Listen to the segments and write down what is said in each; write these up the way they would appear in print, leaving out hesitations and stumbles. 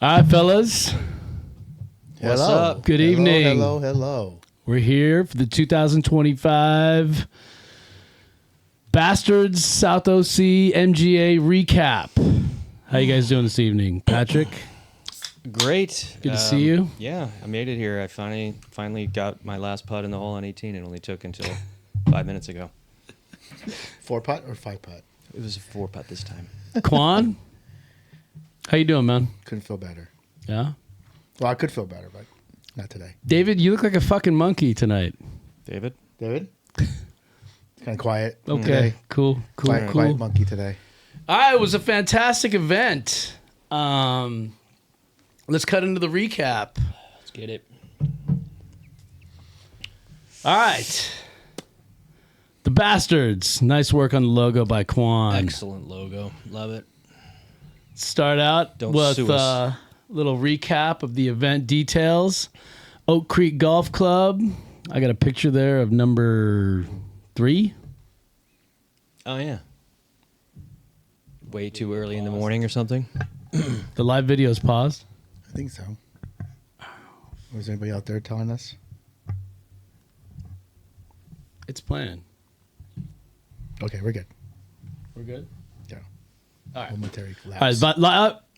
All right, fellas. What's up? Good evening. Hello. We're here for the 2025 Bastards South OC MGA recap. How you guys doing this evening? Patrick? Great. Good to see you. Yeah, I made it here. I finally got my last putt in the hole on 18. It only took until 5 minutes ago. 4-putt or 5-putt? It was a 4-putt this time. Quan? How you doing, man? Couldn't feel better. Yeah? Well, I could feel better, but not today. David, you look like a fucking monkey tonight. David? David? Kind of quiet. Okay, today. cool. Quiet monkey today. All right, it was a fantastic event. Let's cut into the recap. Let's get it. All right. The Bastards. Nice work on the logo by Quan. Excellent logo. Love it. Start out Don't with sue us. a little recap of the event details. Oak Creek Golf Club. I got a picture there of number 3. Oh, yeah. Way too early in the morning or something? The live video is paused. I think so. Was anybody out there telling us? It's playing. Okay, we're good. We're good? Yeah. All right. Momentary All right, lapse. but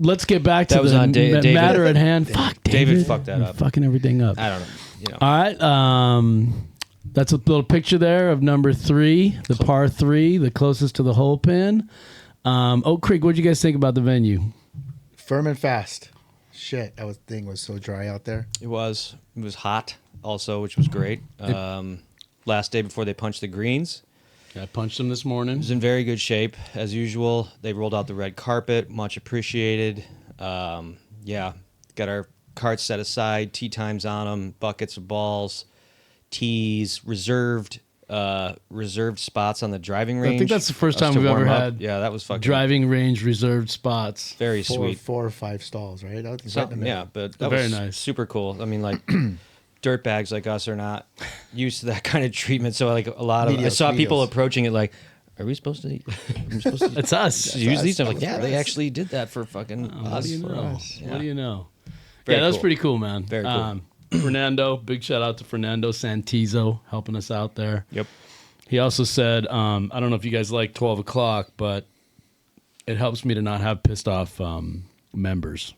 let's get back to That was the on David. matter at hand. Fuck, David fucked that You're up. fucking everything up. I don't know. You know. All right. That's a little picture there of number 3, the par 3, the closest to the hole pin. Oak Creek, what did you guys think about the venue? Firm and fast. Shit, thing was so dry out there. It was hot also, which was great. Last day before they punched the greens. I punched them this morning. It was in very good shape, as usual. They rolled out the red carpet, much appreciated. Yeah, got our carts set aside, tee times on them, buckets of balls, tees, reserved spots on the driving range. I think that's the first Us time to we've ever warm up. had Yeah, that was fucking driving range reserved spots. very 4 sweet. or 5 stalls, right? That was right in the middle. Yeah, but that Very was nice. super cool. I mean, like dirtbags like us are not used to that kind of treatment. So like a lot of I saw people approaching it like, are we supposed to It's us. use these? I'm like, That's yeah, for they us. actually did that for fucking What us. do you know? us. What do you know? Very Yeah, that was cool. pretty cool, man. Very cool. Fernando, big shout out to Fernando Santizo helping us out there. Yep. He also said, I don't know if you guys like 12 o'clock, but it helps me to not have pissed off members.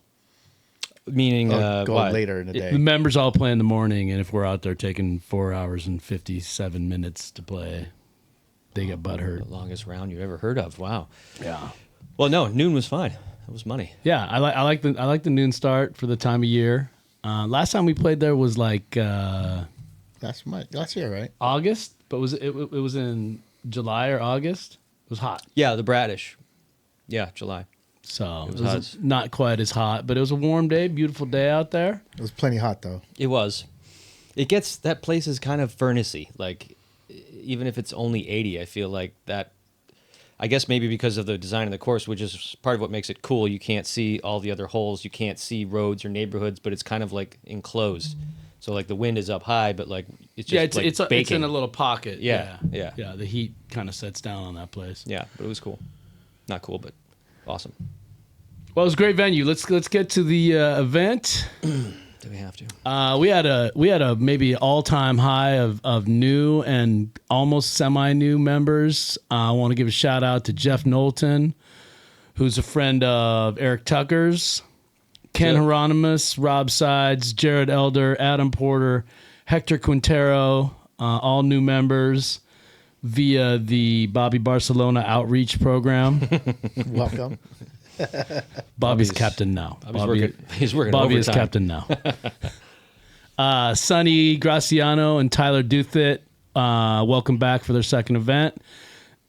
Meaning Go why? later in the day. The members all play in the morning, and if we're out there taking 4 hours and 57 minutes to play, they get butthurt. The longest round you ever heard of. Wow. Yeah. Well, no, noon was fine. That was money. Yeah, I like the noon start for the time of year. Last time we played there was like Last year, right? August, but it was in July or August. It was hot. Yeah, the Bradish. Yeah, July. So it was was hot. not quite as hot, but it was a warm day, beautiful day out there. It was plenty hot, though. It was. That place is kind of furnace-y. Like, even if it's only 80, I feel like that. I guess maybe because of the design of the course, which is part of what makes it cool. You can't see all the other holes. You can't see roads or neighborhoods, but it's kind of like enclosed. So like the wind is up high, but like it's just it's in a little pocket. Yeah. Yeah. The heat kind of sets down on that place. Yeah, but it was cool. Not cool, but awesome. Well, it was a great venue. Let's get to the event. Do we have to? We had a maybe all-time high of new and almost semi-new members. I want to give a shout out to Jeff Knowlton, who's a friend of Eric Tucker's, Ken Yep. Hieronymus, Rob Sides, Jared Elder, Adam Porter, Hector Quintero, all new members via the Bobby Barcelona outreach program. Welcome. Bobby's captain now. He's working Bobby is overtime. captain now. Sonny Graciano and Tyler Duthit, welcome back for their second event.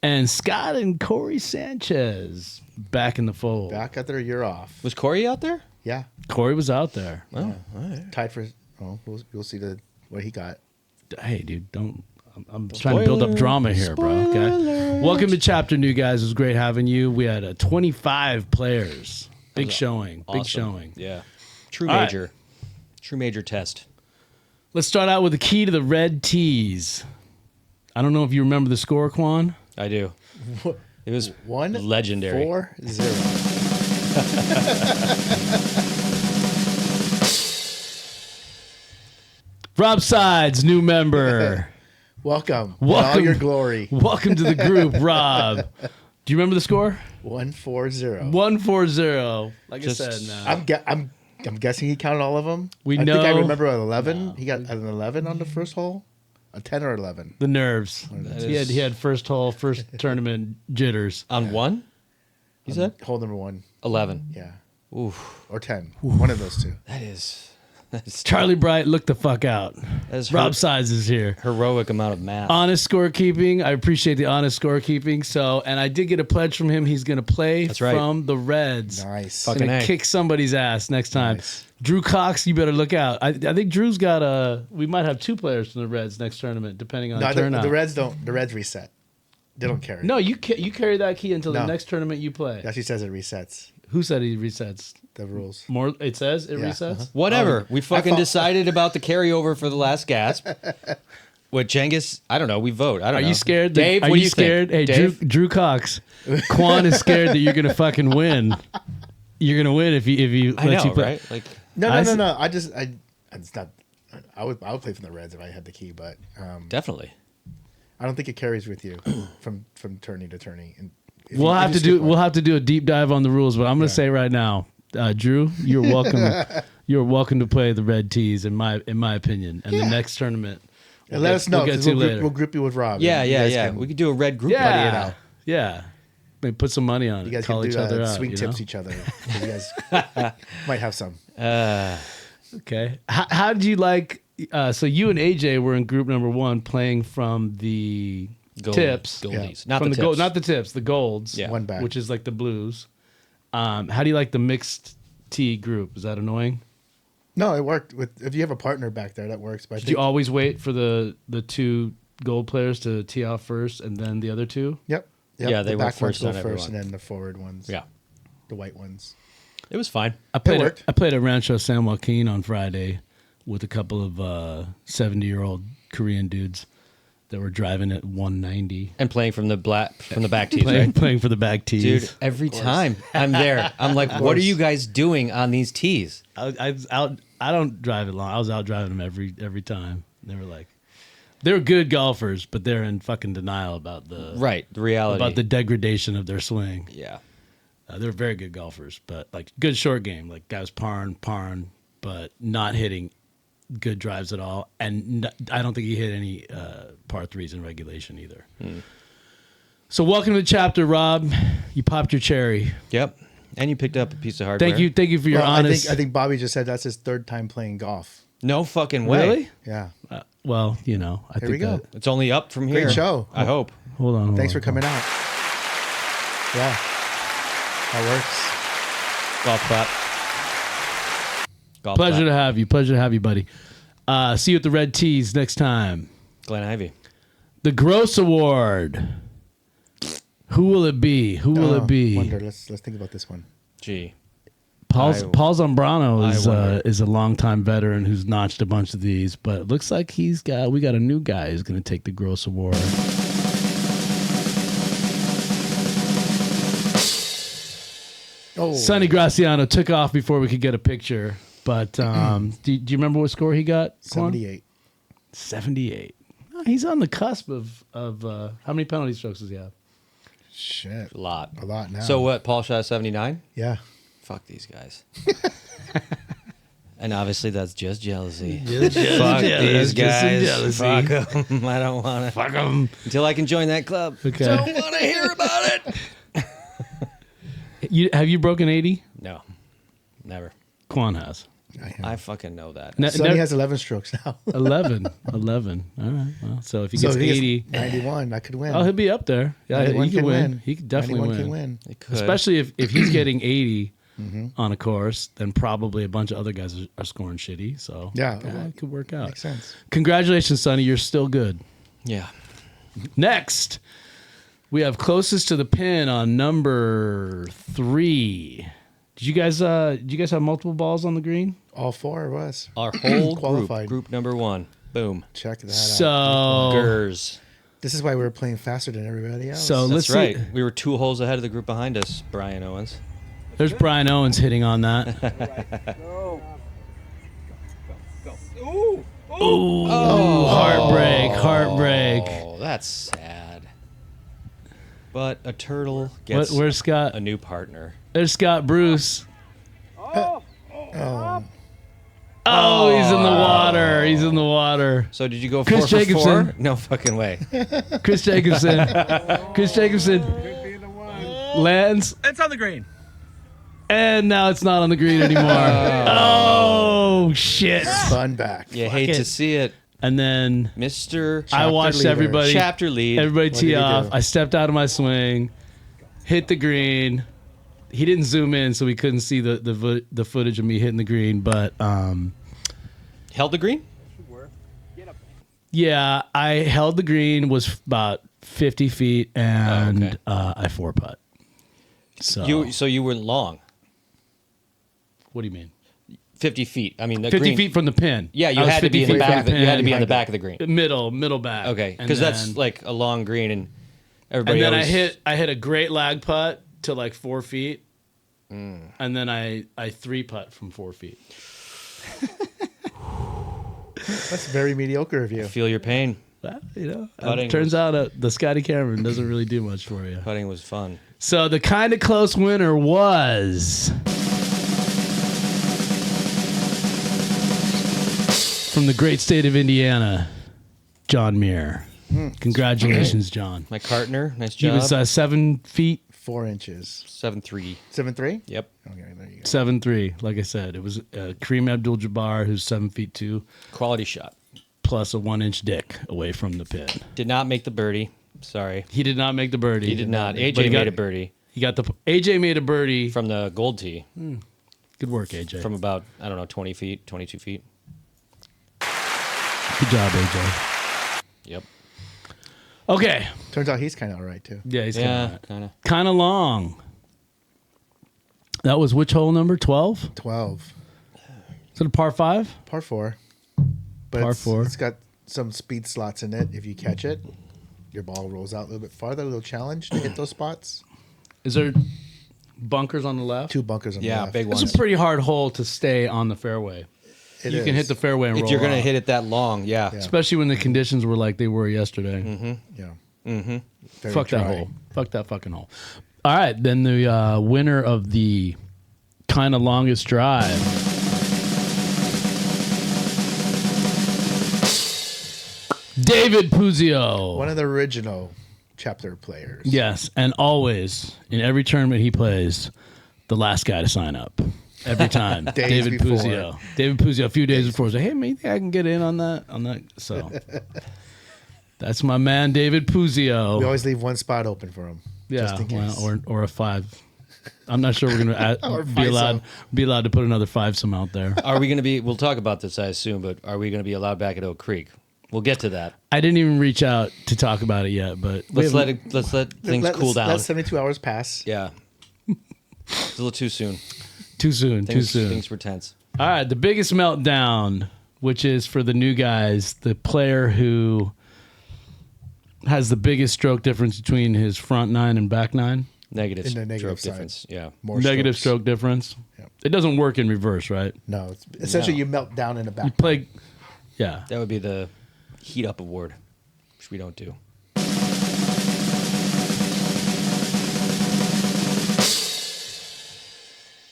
And Scott and Corey Sanchez back in the fold. Back after a year off. Was Corey out there? Yeah. Corey was out there. Oh, all right. Tied for... Oh, we'll see what he got. Hey, dude, I'm trying to build up drama here, bro. Okay. Welcome to Chapter New, guys. It was great having you. We had 25 players. Big showing. Awesome. Big showing. Yeah. True All right. major. True major test. Let's start out with the key to the red tees. I don't know if you remember the score, Quan. I do. It was 1-4-0. legendary. Rob Sides, new member. Welcome. In Welcome. all your glory. Welcome to the group, Rob. Do you remember the score? 140. 140. Like Just- I said, I'm guessing he counted all of them. We I think I know- remember an 11. He got an 11 on the first hole. A 10 or 11. the nerves. He had first hole, first tournament jitters. On one? You said? Hole number 1. 11. Yeah. Oof. Or 10. One of those two. That is Charlie Bright, look the fuck out. That's Rob Sides is here. heroic amount of math. Honest scorekeeping. I appreciate the honest scorekeeping. So, and I did get a pledge from him. He's going to play That's right. from the Reds. Nice. Fucking Going A. to kick somebody's ass next time. Nice. Drew Cox, you better look out. I think Drew's got we might have 2 players from the Reds next tournament, depending on No, turnout. the Reds don't. The Reds reset. They don't carry. No, you carry that key until the No. next tournament you play. It actually says it resets Who said he resets? the rules. More, it says it Yeah, resets. Whatever. We fucking thought- decided about the carryover for the last gasp. With Cengiz, I don't know. We vote. I don't Are know. you scared? Dave, Are what do you you scared? think? Hey, Dave? Drew Cox. Quan is scared that you're gonna fucking win. You're gonna win if you I let know, you play. right? Like, No, I no, s- no, no. It's not. I would play from the Reds if I had the key, but definitely. I don't think it carries with you from turning to turning. And if We'll you- if have you to stick do one- we'll have to do a deep dive on the rules, but I'm gonna Yeah. say right now, Drew, you're welcome. You're welcome to play the red tees in my opinion. And the Yeah. next tournament, And let us know. We'll get 'cause to we'll, later. we'll group you with Rob. Yeah, and you yeah, guys yeah. can- We could do a red group buddy it yeah, out. yeah. Maybe put some money on You it. guys Call can each do other out. swing you tips know? each other. You guys might have some. Okay. How did you like? So you and AJ were in group number 1 playing from the tips. Goldies. Yeah. Not From the the gold, tips. not the tips, the golds. Yeah. One back. Which is like the blues. How do you like the mixed tee group? Is that annoying? No, it worked. If you have a partner back there, that works. But I Did think, you always wait for the 2 gold players to tee off first and then the other 2? Yep. Yeah, they the went back ones first go on first, everyone. and then the forward ones. Yeah. The white ones. It was fine. I played worked. I played at Rancho San Joaquin on Friday with a couple of 70-year-old Korean dudes that were driving at 190. And playing from the back tees, Playing, right? playing for the back tees. Dude, every time I'm there, I'm like, what are you guys doing on these tees? I was out. I don't drive it long. I was out driving them every time. They were like, they're good golfers, but they're in fucking denial about the The reality. about the degradation of their swing. yeah. They're very good golfers, but like good short game. Like guys parring, but not hitting good drives at all. And I don't think he hit any par 3s in regulation either. So welcome to the chapter, Rob. You popped your cherry. Yep. And you picked up a piece of hardware. Thank you for your Well, honest. I think Bobby just said that's his 3rd time playing golf. No fucking way. Really? Yeah. Well, you know, I Here think we go. that- It's only up from here. Great show. I hope. hold on. Thanks for coming out. Yeah. That works. Golf clap. Golf Pleasure to clap. have you. Pleasure to have you, buddy. See you at the Red Tees next time. Glen Ivy. The Gross Award. Who will it be? Who will it be? Wonder. Let's think about this one. Gee. Paul I Zambrano wonder. is a longtime veteran who's notched a bunch of these, but it looks like we got a new guy who's going to take the Gross Award. Oh, Sonny Graciano took off before we could get a picture, but do you remember what score he got? Quan? 78. 78. Oh, he's on the cusp of how many penalty strokes does he have? Shit. A lot. A lot now. So what? Paul shot 79? Yeah. Fuck these guys. And obviously that's just jealousy. Fuck Fuck these guys. Jealousy. Fuck them. I don't want to. Fuck him. Until I can join that club. Okay. Don't want to hear about it. Have you broken 80? No. Never. Quan has. I fucking know that. Sonny has 11 strokes now. 11. 11. All right. Well, so if he So gets if he 80, gets 91, I could win. oh, he'll be up there. Yeah, he 91 can win. He could definitely 91 win. can win. It could. Especially if he's getting 80 on a course, then probably a bunch of other guys are scoring shitty. So Yeah. it could work out. Makes sense. Congratulations, Sonny. You're still good. Yeah. Next, we have closest to the pin on number 3. Did you guys have multiple balls on the green? All 4 of us. Our whole Qualified. group number 1. Boom. Check that out. So Gers. This is why we were playing faster than everybody else. So let's That's right. see. We were 2 holes ahead of the group behind us, Brian Owens. There's Brian Owens hitting on that. Go. Go. Ooh. Ooh, heartbreak. Oh, that's sad. But a turtle gets Where's Scott? a new partner. There's Scott Bruce. Oh. Oh, he's in the water. He's in the water. So did you go Chris 4 for Jacobson. 4? No fucking way. Chris Jacobson. Chris Jacobson lands, It's on the green. and now it's not on the green anymore. Oh, shit. Fun back. You hate to it. see it. And then Mr. I watched leader. everybody Chapter lead. Everybody What tee did he off. do? I stepped out of my swing, hit the green. He didn't zoom in, so we couldn't see the footage of me hitting the green. But Held the green? yeah, I held the green, was about 50 feet, and okay. I 4-putt. So You were long. what do you mean? 50 feet. I mean, the 50 green. feet from the pin. Yeah, you I was had to be 50 in the feet back. from You had to be on the behind back of the green. middle back. Okay, And because that's then- like a long green, and everybody. And then always, I hit a great lag putt to like 4 feet, and then I 3-putt from 4 feet. That's very mediocre of you. Feel your pain. Well, Putting it turns was- out the Scotty Cameron doesn't really do much for you. Putting was fun. So the kind of close winner was from the great state of Indiana, John Muir. Congratulations, John. My partner, nice He job. was 7 feet 4 inches. 7-3. 7'3"? Yep. Okay, there you go. 7'3". Like I said, it was Kareem Abdul-Jabbar, who's 7 feet 2, Quality shot. plus a 1-inch dick away from the pin. Did not make the birdie. Sorry. He did not make the birdie. He did not. But AJ he made got- a birdie He got the AJ made a birdie. from the gold tee Good work, AJ. from about, 20 feet, 22 feet. Good job, AJ. Yep. Okay. Turns out he's kind of all right, too. Yeah, he's Yeah, kind of. kind of long. That was which hole number? 12? 12. Is it a par 5? Par 4. But Par it's, 4. it's got some speed slots in it. If you catch it, your ball rolls out a little bit farther. A little challenge to hit those spots. Is there bunkers on the left? 2 bunkers on the Yeah, left. big It's ones. a pretty hard hole to stay on the fairway. It You can is. hit the fairway and If roll you're going to out. hit it that long, yeah. Especially when the conditions were like they were yesterday. Yeah. Mm-hmm. Very Fuck that dry. hole. Fuck that fucking hole. All right, then the winner of the kind of longest drive. David Puzio. One of the original chapter players. Yes, and always in every tournament he plays, the last guy to sign up. Every time. Days David before. Puzio. David Puzio a few days before said, "Hey, maybe I can get in on that." So that's my man David Puzio. We always leave one spot open for him. Yeah, Just in case. well, or a 5. I'm not sure we're gonna Or be allowed FISO. to put another 5-some out there. Are we going to be, we'll talk about this, I assume, but are we going to be allowed back at Oak Creek? We'll get to that. I didn't even reach out to talk about it yet, but Let's let things cool down. Let 72 hours pass. Yeah. It's a little too soon. too soon. Things were tense. All right, the biggest meltdown, which is for the new guys, the player who has the biggest stroke difference between his front 9 and back 9. Negative In the negative stroke side. difference. Yeah. More Negative strokes. stroke difference. Yep. It doesn't work in reverse, right? No, it's essentially No. you melt down in the back. You play, yeah. That would be the heat up award, which we don't do.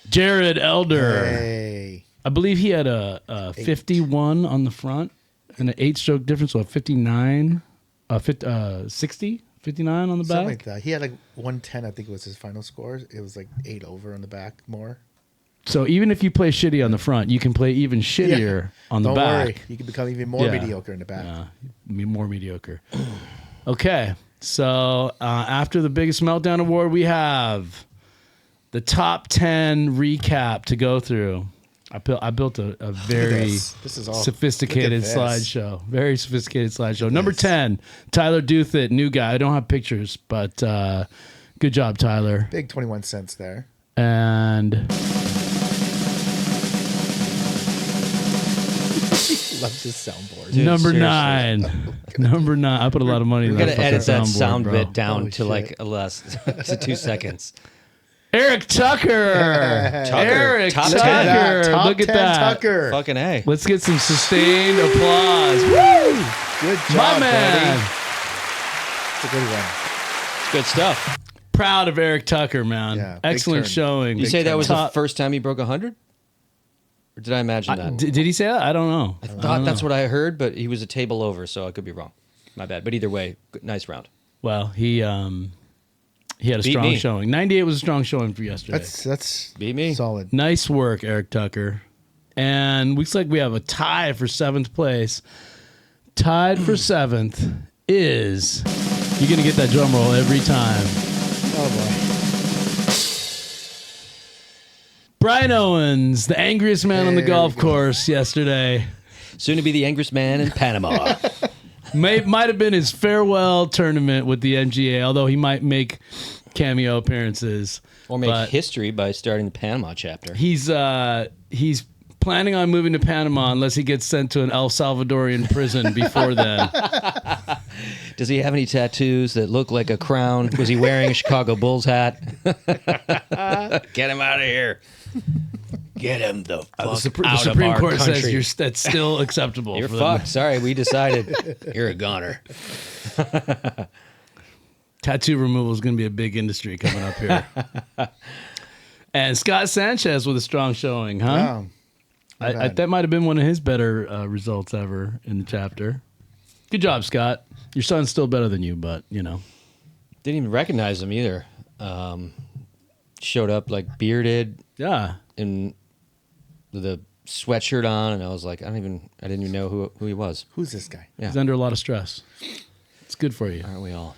Jared Elder. Hey. I believe he had a 51 on the front and an 8-stroke difference, so a 59, 60, 59 on the back. Something like that. He had like 110, I think it was his final score. It was like 8 over on the back more. So even if you play shitty on the front, you can play even shittier on the Don't back. worry. You can become even more Yeah. mediocre in the back. More mediocre. Okay, so after the biggest meltdown award, we have the top 10 recap to go through. I built a very This is all sophisticated look at this. slideshow. Very sophisticated slideshow. Number 10, Tyler Douthat, new guy. I don't have pictures, but good job, Tyler. Big 21 cents there. And Loves his soundboard. Dude, number seriously. 9. Number 9. I put a lot of money in We that got to fucking edit that soundboard, sound bro. bit down Holy to shit. like less to 2 seconds. Eric Tucker. Eric Top Tucker. 10. Top Look at 10 that. Tucker. Fucking A. Let's get some sustained applause. Woo! Good job, My man. buddy. It's a good one. It's good stuff. Proud of Eric Tucker, man. Yeah, big Excellent turn. showing. You say that was the Top- first time he broke 100? Or did I imagine that? Did he say that? I don't know. I thought that's what I heard, but he was a table over, so I could be wrong. My bad. But either way, nice round. Well, he had a Beat strong me. showing. 98 was a strong showing for yesterday. That's Beat me. solid. Nice work, Eric Tucker. And looks like we have a tie for 7th place. Tied for 7th is... You're going to get that drum roll every time. Oh, boy. Brian Owens, the angriest man on the There golf we go. course yesterday. Soon to be the angriest man in Panama. Might have been his farewell tournament with the MGA, although he might make cameo appearances. Or make But history by starting the Panama chapter. He's planning on moving to Panama unless he gets sent to an El Salvadorian prison before then. Does he have any tattoos that look like a crown? Was he wearing a Chicago Bulls hat? Get him out of here. Get him the fuck The out Supreme of our Court country. says that's still acceptable. You're for them. fucked. Sorry, we decided. You're a goner. Tattoo removal is going to be a big industry coming up here. And Scott Sanchez with a strong showing, huh? Wow. Not bad. That might have been one of his better results ever in the chapter. Good job, Scott. Your son's still better than you, but, you know. Didn't even recognize him either. Showed up like bearded Yeah. and with a sweatshirt on, and I was like, I didn't even know who he was. Who's this guy? Yeah. He's under a lot of stress. It's good for you. Aren't we all?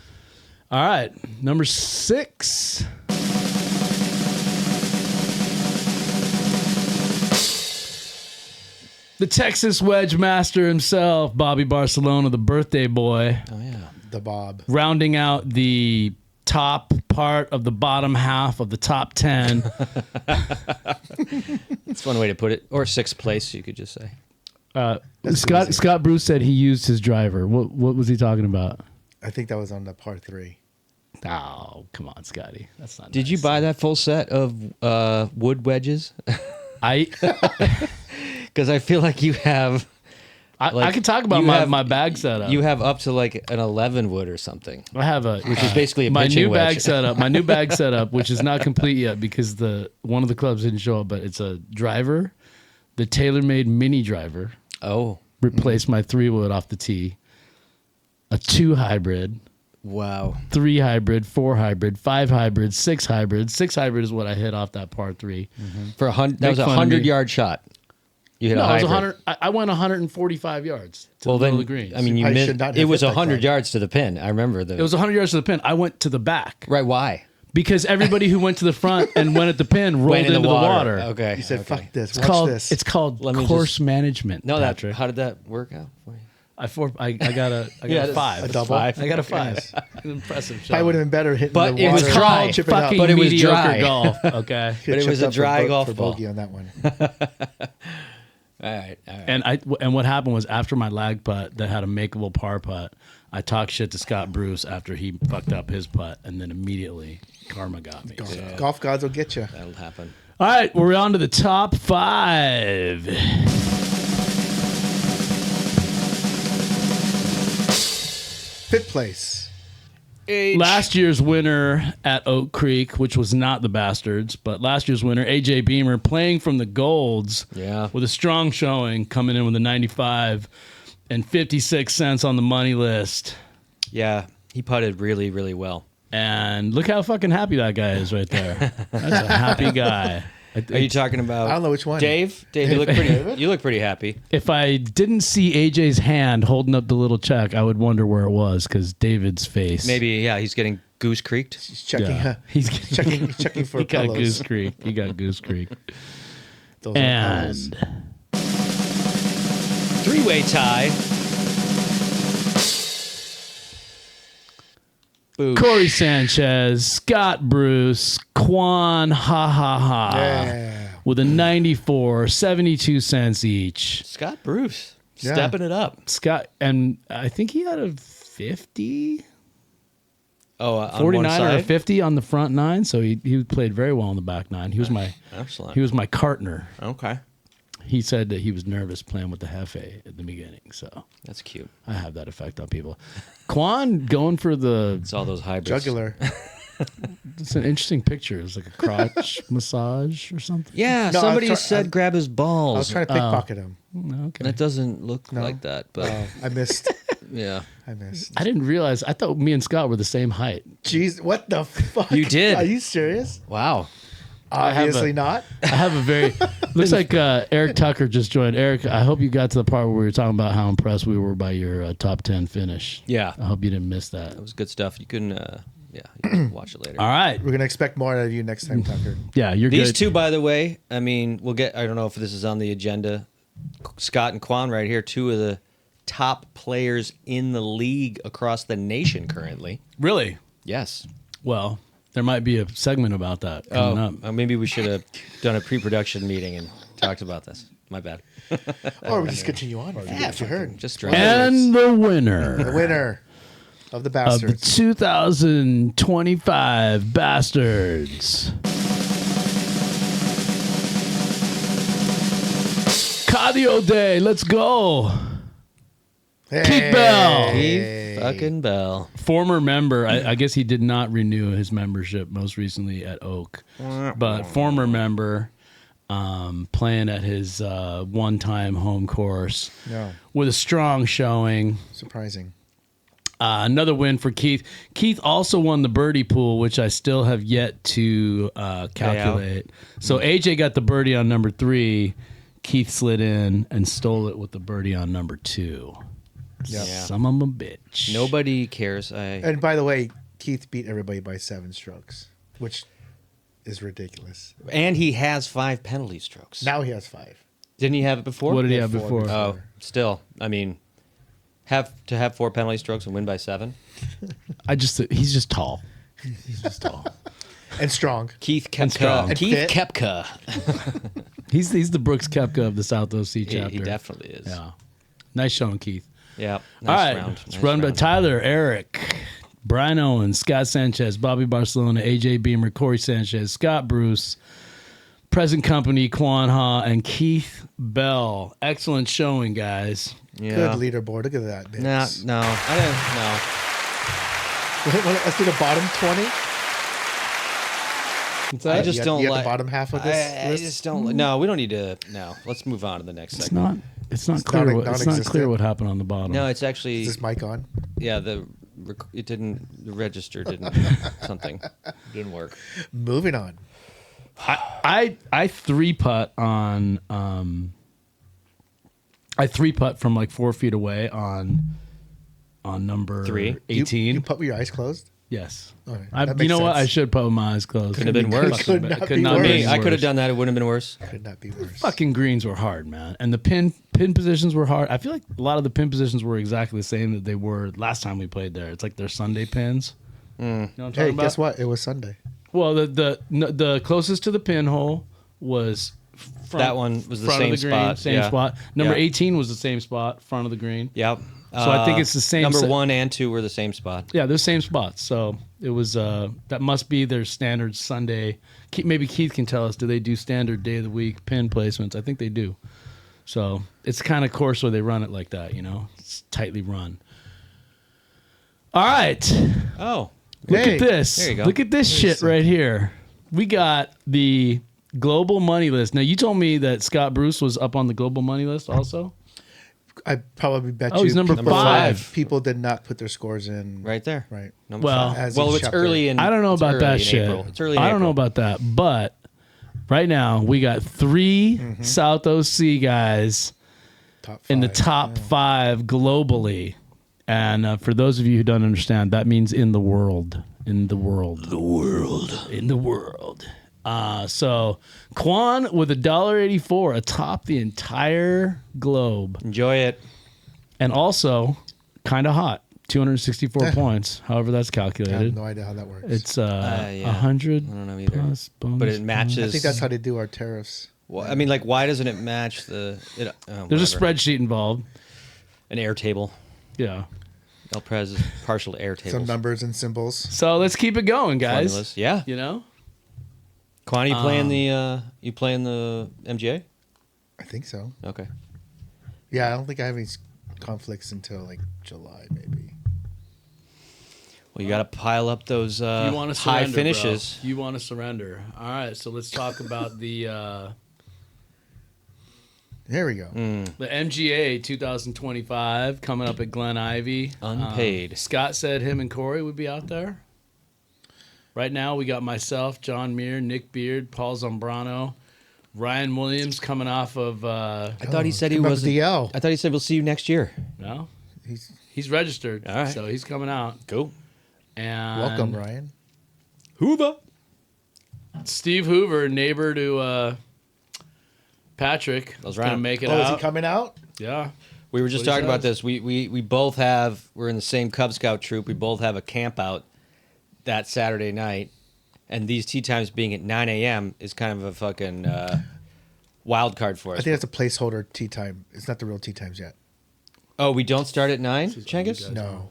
All right. Number 6. The Texas Wedge Master himself, Bobby Barcelona, the birthday boy, Oh yeah. The Bob. rounding out the top part of the bottom half of the top 10. That's one way to put it. Or sixth place, you could just say. Scott Bruce said he used his driver. What was he talking about? I think that was on the par 3. Oh, come on, Scotty. That's not Did you nice. buy that full set of wood wedges? I Because I feel like you have. I can talk about you my, have- my bag setup. You have up to like an 11 wood or something. I have a Which is basically a my pitching new bag wedge. setup. My new bag setup, which is not complete yet because one of the clubs didn't show up, but it's a driver, the TaylorMade mini driver. Oh, Replaced my 3-wood off the tee. A 2 hybrid, wow. 3 hybrid, 4 hybrid, 5 hybrid, 6 hybrid. 6 hybrid is what I hit off that par 3. For that Make was a fun of me. 100-yard shot. You hit No, a it was hybrid. 100. I went 145 yards to Well, the middle then, of the greens. I mean, you probably missed. should not It have was hit that 100 club. yards to the pin. I remember it was 100 yards to the pin. I went to the back right. Why? because everybody who went to the front and went at the pin rolled Went in into the water. Okay. You said, okay. fuck this. It's Watch called this. it's called Let me course just- management. No, Patrick. how did that work out for you? I got a that's 5. a double. five. I got a 5. Impressive shot. Probably would have been better hitting But the it was water. dry. called Chip it up. fucking But it was mediocre dry. golf. Okay. Could But it have was a chipped up for dry golf for ball. bogey on that one. All right. And what happened was after my lag putt that had a makeable par putt, I talked shit to Scott Bruce after he fucked up his putt, and then immediately karma got me. So. Golf gods will get you. That'll happen. All right, we're on to the top 5. Fifth place. Last year's winner at Oak Creek, which was not the Bastards, but last year's winner, AJ Beamer, playing from the Golds Yeah. with a strong showing, coming in with a 95 and 56 cents on the money list. Yeah, he putted really, really well. And look how fucking happy that guy is right there. That's a happy guy. Are you talking about? I don't know which one. Dave, you look pretty. You look pretty happy. If I didn't see AJ's hand holding up the little check, I would wonder where it was because David's face. Maybe, yeah, he's getting goose creeked. He's checking. Yeah. He's checking for he got pillows. Goose Creek. He got Goose Creek. Those are pillows. And Three-way tie. Boo. Corey Sanchez, Scott Bruce, Quan, Yeah. with a 94, 72 cents each. Scott Bruce Yeah. stepping it up. Scott, and I think he had a 50. on 49 one or a side? 50 on the front nine, so he played very well on the back nine. He was my Excellent. he was my partner. Okay. He said that he was nervous playing with the Hefe at the beginning, so That's cute. I have that effect on people. Quan going for the. It's all those hybrids. Jugular. It's an interesting picture. It's like a crotch massage or something. Yeah, No, somebody I'm said grab his I was balls. trying to pickpocket him. Okay. That doesn't look like that, but I missed. yeah. I missed. I didn't realize. I thought me and Scott were the same height. Jeez, what the fuck? You did. Are you serious? Wow. Obviously not. I have a very. Looks like Eric Tucker just joined. Eric, I hope you got to the part where we were talking about how impressed we were by your top 10 finish. Yeah. I hope you didn't miss that. That was good stuff. You can you can watch it later. All right. We're gonna expect more out of you next time, Tucker. Yeah, you're These good. two, by the way, I mean, we'll get. I don't know if this is on the agenda. Scott and Quan, right here, two of the top players in the league across the nation currently. Really? Yes. Well, there might be a segment about that coming up. Maybe we should have done a pre-production meeting and talked about this. My bad. Or we just continue on. Yeah, you heard. Just drink. And the The winner winner of the of the bastards. 2025 Bastards. Cadio Day, let's go. Keith Bell. Keith fucking Bell. Former member, I guess he did not renew his membership most recently at Oak, but former member playing at his one-time home course No, with a strong showing. surprising. Another win for Keith. Keith also won the birdie pool, which I still have yet to calculate. So AJ got the birdie on number 3. Keith slid in and stole it with the birdie on number 2. Yep. Yeah. Some of a bitch. Nobody cares. And by the way, Keith beat everybody by 7 strokes, which is ridiculous. And he has 5 penalty strokes. Now he has 5. Didn't he have it before? What did he Yeah, have 4 before? before. Oh, still. I mean, have 4 penalty strokes and win by 7. He's just tall. He's just tall. And strong. Keith strong. Kepka. Keith And fit. Kepka. He's the Brooks Koepka of the South OC chapter. He definitely is. Yeah. Nice showing, Keith. Yeah. Nice All right. round. It's Nice run by round. Tyler, Eric, Brian Owens, Scott Sanchez, Bobby Barcelona, AJ Beamer, Corey Sanchez, Scott Bruce, Present Company, Quan Ha, and Keith Bell. Excellent showing, guys. Yeah. Good leaderboard. Look at that. Bits. No. I don't know. Let's do the bottom 20. I just You got- don't you got like the bottom half of this I list? just don't. No, we don't need to. No, let's move on to the next segment. It's not clear. It's not non-existent. clear what happened on the bottom. No, it's actually Is this mic on? yeah. The register didn't something didn't work. Moving on. I 3-putt on I 3-putt from like 4 feet away on number 3. 18. You put with your eyes closed? Yes. Okay, I, that you makes know what? sense. I should put my eyes closed. Could have been worse. Could not be worse. Me, I could have worse. done that. It wouldn't have been worse. Could not be worse. Fucking greens were hard, man, and the pin positions were hard. I feel like a lot of the pin positions were exactly the same that they were last time we played there. It's like their Sunday pins. You know what I'm Hey, talking about? guess what? It was Sunday. Well, the closest to the pinhole was front, That one was the front same of the green, spot, same yeah. spot. Number Yeah. 18 was the same spot, front of the green. Yep. So I think it's the same Number set- 1 and 2 were the same spot. Yeah, they're the same spots. So it was that must be their standard Sunday. Maybe Keith can tell us. Do they do standard day of the week pin placements? I think they do. So it's kind of course where they run it like that. You know, it's tightly run. All right, Oh, look Hey, at this. there you go. Look at this shit right here. We got the global money list. Now you told me that Scott Bruce was up on the global money list also. I probably bet Oh, you he's number people- 5. People did not put their scores in. right there. Right. Number Well- 5. As Well, each it's chapter. early in. I don't know it's about early that in shit. April. It's early in I don't know April. about that, but right now we got 3 South OC guys Top 5. in the top 5 globally. And for those of you who don't understand, that means in the world. In the world. In the world. So Quan with $1.84 atop the entire globe. Enjoy it. And also kind of hot. 264 points, however that's I calculated. have no idea how that works. It's yeah. 100 I don't know either. plus bonus. But it matches. I think that's how they do our tariffs. Well, I mean, like, why doesn't it match the? There's a whatever. spreadsheet involved. An Airtable. Yeah. El Pres is partial to Airtables. Some numbers and symbols. So let's keep it going, guys. Formulas. Yeah. You know? Quan, you playing the MGA? I think so. Okay. Yeah, I don't think I have any conflicts until like July, maybe. Well, you got to pile up those You want to high surrender, finishes. bro. You want to surrender. All right, so let's talk about the There we go. the MGA 2025 coming up at Glen Ivy. Unpaid. Scott said him and Corey would be out there. Right now, we got myself, John Muir, Nick Beard, Paul Zambrano, Ryan Williams coming off of. I thought he said he come up was with DL. I thought he said we'll see you next year. No, He's he's registered, All right. so he's coming out. Cool. And welcome, Ryan. Hoover. Steve Hoover, neighbor to Patrick, That's is right. gonna make it Oh, is he out. coming out? Yeah. We were just What he talking about says. this. We both have, we're in the same Cub Scout troop. We both have a camp out that Saturday night. And these tee times being at 9 a.m. is kind of a fucking wild card for I us. think that's a placeholder tea time. It's not the real tea times yet. Oh, we don't start at 9, is what Cengiz? you guys- No,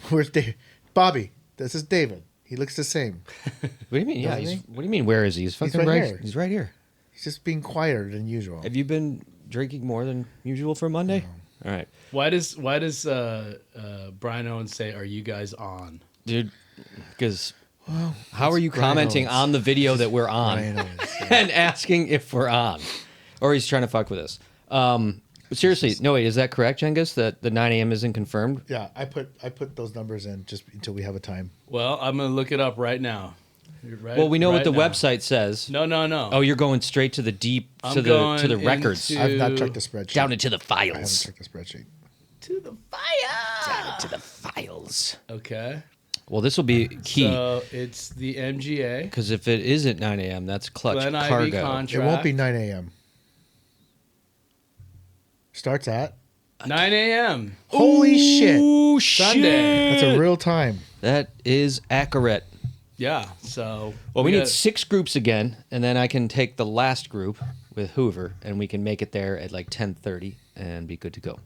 where's Dave? Bobby? This is David. He looks the same. What do you mean? Yeah, Doesn't he? what do you mean, where is he? He's fucking right right here. He's right here. He's just being quieter than usual. Have you been drinking more than usual for Monday? All right. Why does Brian Owens say, "Are you guys on"? Dude, because how are you Brian commenting Owens. on the video that we're on Brian Owens, yeah. and asking if we're on? Or he's trying to fuck with us. But seriously, no, wait, is that correct, Cengiz, that the 9 a.m. isn't confirmed? Yeah, I put those numbers in just until we have a time. Well, I'm gonna look it up right now. Right, Well, we know what right the now. website says. No. Oh, you're going straight to the deep, I'm to the going records. into- I've not checked the spreadsheet. Down into the I haven't files. checked the spreadsheet. To the fire. Down into the files. Okay. Well, this will be key. So it's the MGA. Because if it is at 9 a.m., that's clutch Glen Ivy cargo. contract. It won't be 9 a.m. Starts at. 9 a.m. Holy shit! Ooh, Sunday. That's a real time. That is accurate. Yeah. So. Well, we need got- 6 groups again, and then I can take the last group with Hoover, and we can make it there at like 10:30 and be good to go.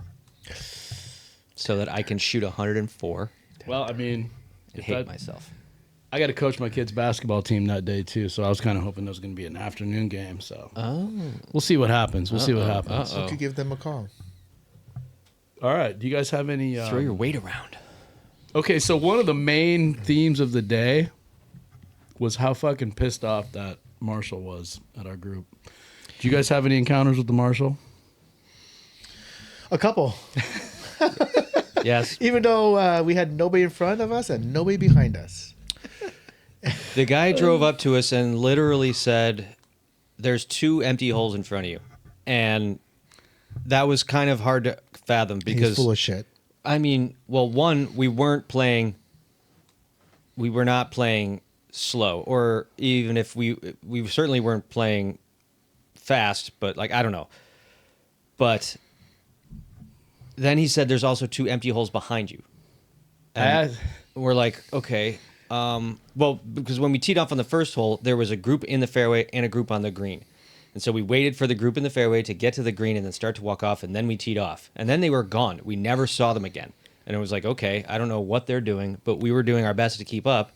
So that I can shoot 104 Well, I mean, and if hate that- myself. I got to coach my kids' basketball team that day too, so I was kind of hoping there was going to be an afternoon game. So Oh. we'll see what happens. We'll see what happens. Uh-oh. You could give them a call. All right. Do you guys have any? Throw your weight around. Okay, so one of the main themes of the day was how fucking pissed off that Marshall was at our group. Do you guys have any encounters with the Marshall? A couple. Yes. Even though we had nobody in front of us and nobody behind us. The guy drove up to us and literally said, "There's 2 empty holes in front of you." And that was kind of hard to fathom He's because full of shit. I mean, well, one, we were not playing slow, or even if we certainly weren't playing fast, but like, I don't know. But then he said, there's also 2 empty holes behind you. And we're like, okay. Well, because when we teed off on the first hole, there was a group in the fairway and a group on the green. And so we waited for the group in the fairway to get to the green and then start to walk off, and then we teed off. And then they were gone. We never saw them again. And it was like, okay, I don't know what they're doing, but we were doing our best to keep up.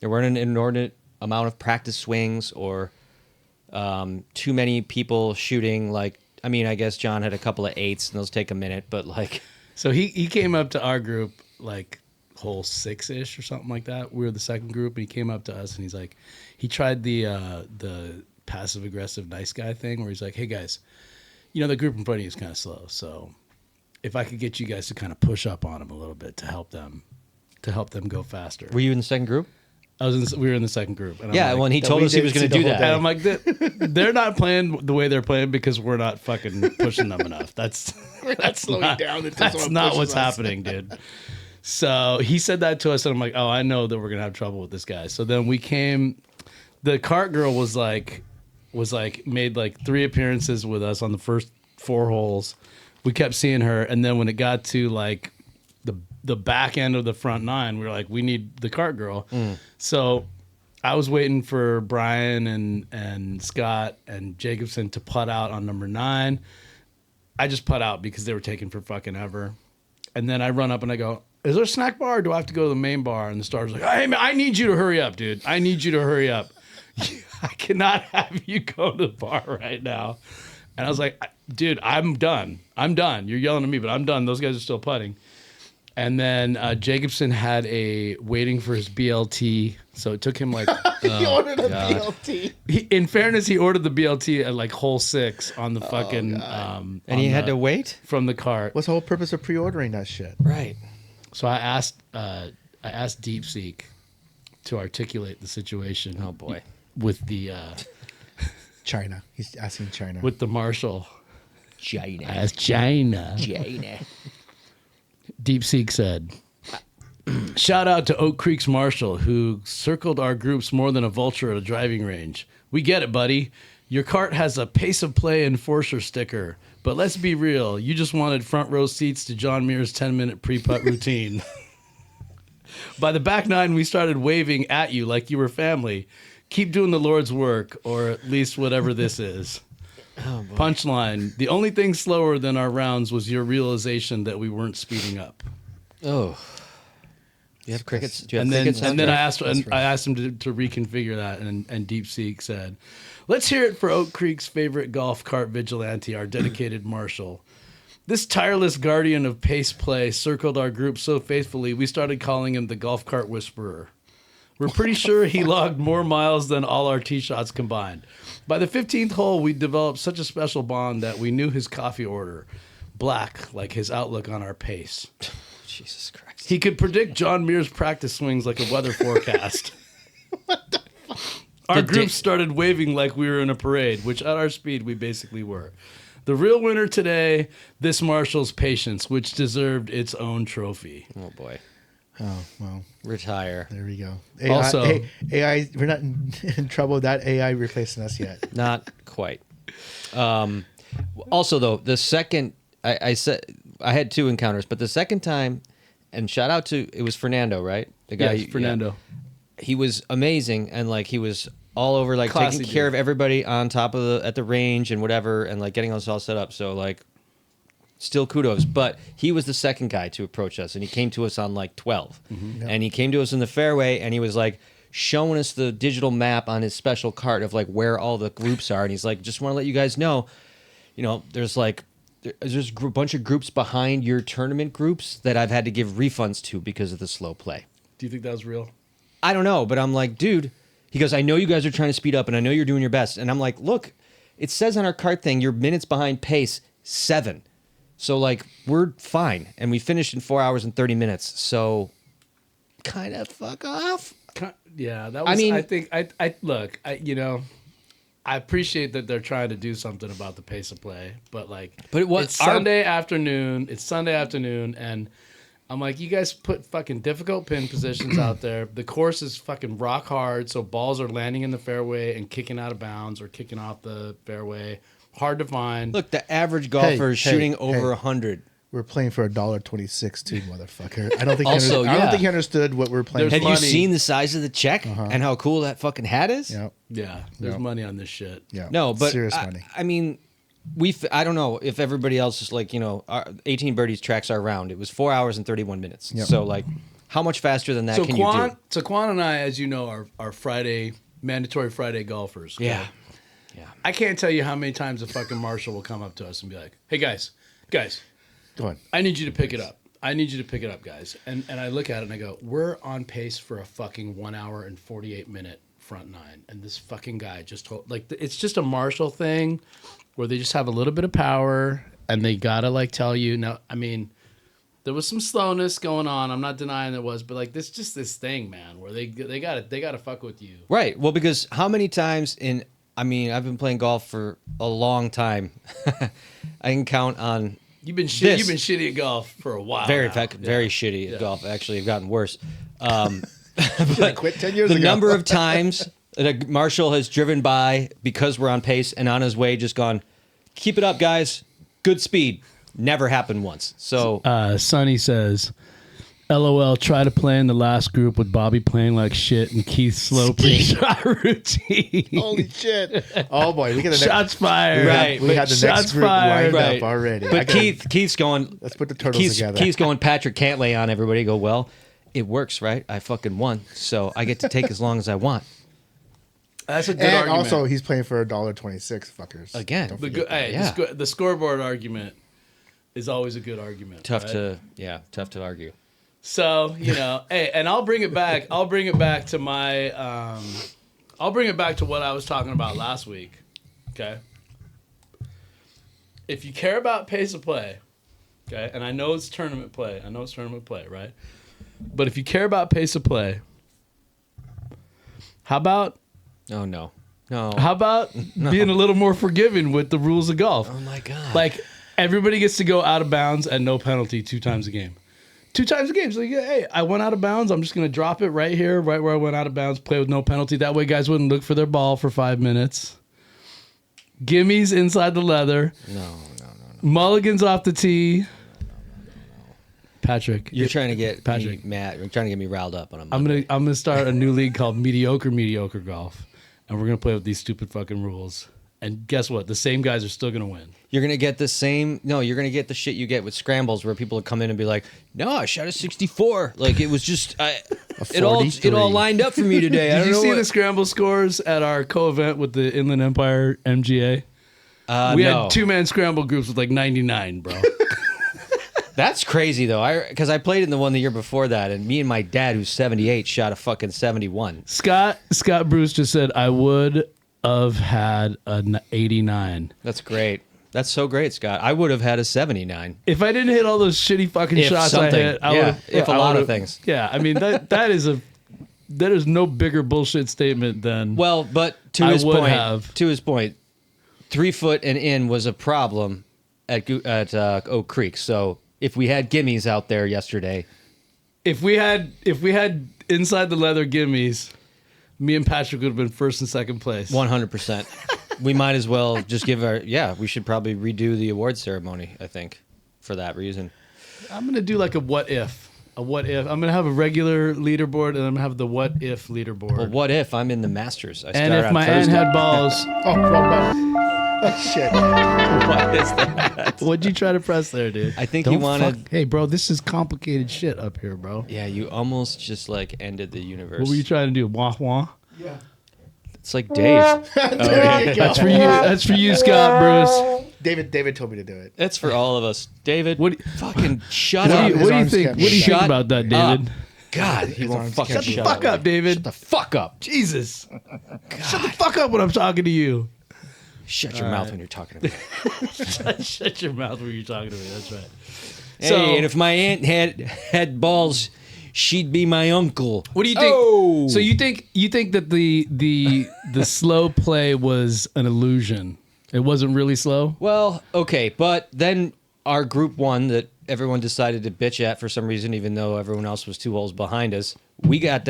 There weren't an inordinate amount of practice swings or too many people shooting. Like, I mean, I guess John had a couple of 8s, and those take a minute, but like... So he came up to our group like hole 6-ish or something like that. We were the second group, and he came up to us, and he's like, he tried the passive aggressive nice guy thing where he's like, hey guys, you know, the group in front of you is kind of slow, so if I could get you guys to kind of push up on them a little bit to help them go faster. Were you in the second group? We were in the second group. And I'm Yeah, like, when he that told we us he was didn't going to see the do whole that. day. and I'm like, they're not playing the way they're playing because we're not fucking pushing them enough. That's slowing not, down until That's someone not pushes what's us. happening, dude. So he said that to us, and I'm like, oh, I know that we're gonna have trouble with this guy. So then we came. The cart girl was like made like 3 appearances with us on the first 4 holes. We kept seeing her, and then when it got to like the back end of the front 9, we were like, we need the cart girl. So I was waiting for Brian and Scott and Jacobson to putt out on number 9. I just putt out because they were taking for fucking ever. And then I run up and I go, is there a snack bar or do I have to go to the main bar? And the star's like, hey, man, I need you to hurry up, dude. I need you to hurry up. I cannot have you go to the bar right now. And I was like, dude, I'm done. You're yelling at me, but I'm done. Those guys are still putting. And then Jacobson had a waiting for his BLT. So it took him like... He ordered a BLT. In fairness, he ordered the BLT at like hole 6 on the fucking... and he had to wait? From the cart. What's the whole purpose of pre-ordering that shit? Right. So I asked DeepSeek to articulate the situation. Oh, boy. With the... China. He's asking China. With the marshal. China. I asked China. DeepSeek said, shout out to Oak Creek's marshal who circled our groups more than a vulture at a driving range. We get it, buddy. Your cart has a pace of play enforcer sticker. But let's be real. You just wanted front row seats to John Muir's 10-minute pre-putt routine. By the back nine, we started waving at you like you were family. Keep doing the Lord's work, or at least whatever this is. Oh, Punchline. The only thing slower than our rounds was your realization that we weren't speeding up. Oh. You have crickets? Do you have And then, crickets? and then I asked him to reconfigure that, and DeepSeek said, let's hear it for Oak Creek's favorite golf cart vigilante, our dedicated marshal. This tireless guardian of pace play circled our group so faithfully, we started calling him the golf cart whisperer. We're pretty sure he logged more miles than all our tee shots combined. By the 15th hole, we developed such a special bond that we knew his coffee order, black, like his outlook on our pace. Jesus Christ. He could predict John Muir's practice swings like a weather forecast. What the fuck? Our group started waving like we were in a parade, which at our speed we basically were. The real winner today, this marshal's patience, which deserved its own trophy. Oh, boy. Oh, well. Retire. There we go. Also, AI, we're not in trouble with that AI replacing us yet. Not quite. Also, though, the second, I said, I had 2 encounters, but the second time, and shout out to, it was Fernando, right? The guy. yes, Fernando. Yeah, he was amazing, and like he was all over, like Classy taking care dude. of everybody on top of at the range and whatever, and like getting us all set up. So like, still kudos. But he was the second guy to approach us, and he came to us on like 12, and he came to us in the fairway, and he was like showing us the digital map on his special cart of like where all the groups are, and he's like, just want to let you guys know, you know, there's like. There's a bunch of groups behind your tournament groups that I've had to give refunds to because of the slow play. Do you think that was real? I don't know, but I'm like, dude, he goes, I know you guys are trying to speed up and I know you're doing your best. And I'm like, look, it says on our cart thing, you're minutes behind pace 7. So like, we're fine. And we finished in 4 hours and 30 minutes. So kind of fuck off. Yeah, that was, I think, look, you know, I appreciate that they're trying to do something about the pace of play, but like, it's Sunday afternoon. It's Sunday afternoon, and I'm like, you guys put fucking difficult pin positions out there. The course is fucking rock hard, so balls are landing in the fairway and kicking out of bounds or kicking off the fairway. Hard to find. Look, the average golfer is shooting over 100. We're playing for $1.26 too, motherfucker. I don't think Also, I don't think he understood what we're playing. Have for. you seen the size of the check and how cool that fucking hat is? Yep. Yeah, there's money on this shit. Yeah. No, but serious money. I mean, I don't know if everybody else is like, you know, our 18 birdies tracks our round. It was 4 hours and 31 minutes. Yep. So like, how much faster than that can you do? So Quan and I, as you know, are Friday mandatory Friday golfers. Okay? Yeah. I can't tell you how many times a fucking marshal will come up to us and be like, "Hey guys, Go on. I need you to pick it up. I need you to pick it up, guys." And I look at it and I go, we're on pace for a fucking 1 hour and 48 minute front nine. And this fucking guy just told, like, it's just a marshal thing where they just have a little bit of power and they gotta like tell you. Now, I mean, there was some slowness going on. I'm not denying there was, but like this thing, man, where they gotta fuck with you. Right. Well, because how many times I've been playing golf for a long time. I can count on. You've been shitty at golf for a while. Very now. very shitty at golf. Actually, I've gotten worse. But quit 10 years the ago. number of times that a marshal has driven by because we're on pace and on his way just gone, keep it up, guys. Good speed. Never happened once. So Sonny says, LOL, try to play in the last group with Bobby playing like shit and Keith's slow pre-shot routine. Holy shit! Oh boy, we got the Shots fired. Right. We had the Shots next group fired. lined up already. But Keith's going. Let's put the turtles together. Keith's going. Patrick can't lay on everybody. Go, well, it works, right? I fucking won, so I get to take as long as I want. That's a good and argument. also, he's playing for $1.26, fuckers. Again. Don't the, forget that. Yeah. the scoreboard argument is always a good argument. Tough right? to argue. So, hey, and I'll bring it back. I'll bring it back to my I'll bring it back to what I was talking about last week. Okay? If you care about pace of play, okay? And I know it's tournament play. Right? But if you care about pace of play, how about Oh no. being a little more forgiving with the rules of golf? Oh my god. Like everybody gets to go out of bounds at no penalty 2 times a game. 2 times a game. So, hey, I went out of bounds. I'm just going to drop it right here, right where I went out of bounds, play with no penalty. That way guys wouldn't look for their ball for 5 minutes. Gimmies inside the leather. No. Mulligans off the tee. No. Patrick. You're trying to get Patrick. me mad. You're trying to get me riled up on a I'm Monday. gonna start a new league called Mediocre Golf. And we're going to play with these stupid fucking rules. And guess what? The same guys are still going to win. You're going to get the same... No, you're going to get the shit you get with scrambles where people come in and be like, no, I shot a 64. Like, it was just... it all lined up for me today. I Did don't you know see what... the scramble scores at our co-event with the Inland Empire MGA? We no. had 2-man scramble groups with like 99, bro. That's crazy, though. Because I played in the one the year before that, and me and my dad, who's 78, shot a fucking 71. Scott Bruce just said, I would have had an 89. That's great. That's so great, Scott. I would have had a 79. If I didn't hit all those shitty fucking If shots something. I hit, I Yeah, would have... if a lot of things. Yeah, I mean, that is no bigger bullshit statement than... Well, but to I his would point, have. 3 foot and in was a problem at Oak Creek. So if we had gimmies out there yesterday, If we had inside the leather gimmies, me and Patrick would have been first and second place. 100%. We might as well just give we should probably redo the award ceremony, I think, for that reason. I'm going to do like a what if. I'm going to have a regular leaderboard and I'm going to have the what if leaderboard. Well, what if I'm in the Masters? I and start if on my aunt Thursday. had balls, Oh, wrong button. Oh, shit. What is that? what'd you try to press there, dude? I think he wanted... Hey, bro, this is complicated shit up here, bro. Yeah, you almost just like ended the universe. What were you trying to do? Wah wah? Yeah. It's like Dave. There you go. That's for you. That's for you, Scott Bruce. David told me to do it. That's for all of us. David, What- fucking shut What up. do you His think? arms What kept do you moving. think Shut about that, David? God, he won't arms fucking kept Shut the shut fuck up. up, David. Shut the fuck up. Jesus. Shut the fuck up when I'm talking to you. Shut your mouth when you're talking to me. Shut your mouth when you're talking to me. That's right. Hey, and if my aunt had balls, she'd be my uncle. What do you think? Oh! So you think that the slow play was an illusion? It wasn't really slow. Well, okay, but then our group one that everyone decided to bitch at for some reason, even though everyone else was 2 holes behind us. We got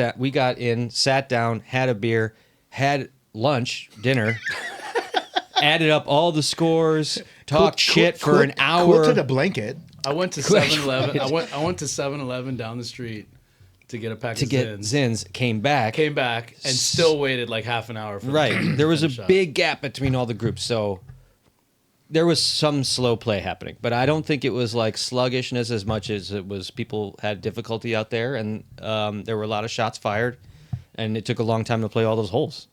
in, sat down, had a beer, had lunch, dinner, added up all the scores, talked shit for an hour. Quilted a blanket. I went to 7-Eleven. I went to 7-Eleven down the street to get a pack to of get Zins. Zins, came back. And still waited like half an hour for Right. There was a finish up. big gap between all the groups, so there was some slow play happening. But I don't think it was like sluggishness as much as it was people had difficulty out there, and there were a lot of shots fired, and it took a long time to play all those holes.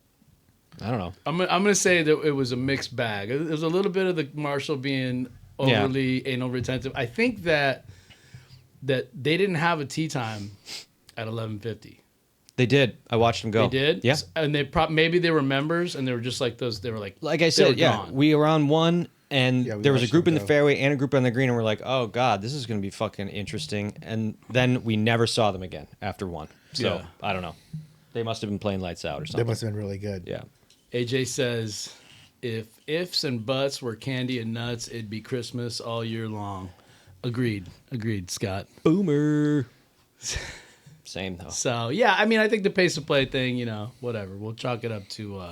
I don't know. I'm gonna say that it was a mixed bag. It was a little bit of the Marshall being overly anal retentive. I think that they didn't have a tee time at 11:50. They did. I watched them go. They did. Yeah. And they maybe they were members and they were just like those. They were like Like I they were said, yeah, gone. we were on one, and Yeah, we there was a watched group them in the go. fairway and a group on the green, and we're like, oh god, this is going to be fucking interesting. And then we never saw them again after one. So Yeah. I don't know. They must have been playing lights out or They something. must have been really good. Yeah. AJ says, if ifs and buts were candy and nuts, it'd be Christmas all year long. Agreed, Scott. Boomer. Same though. So yeah, I mean, I think the pace of play thing, whatever. We'll chalk it up to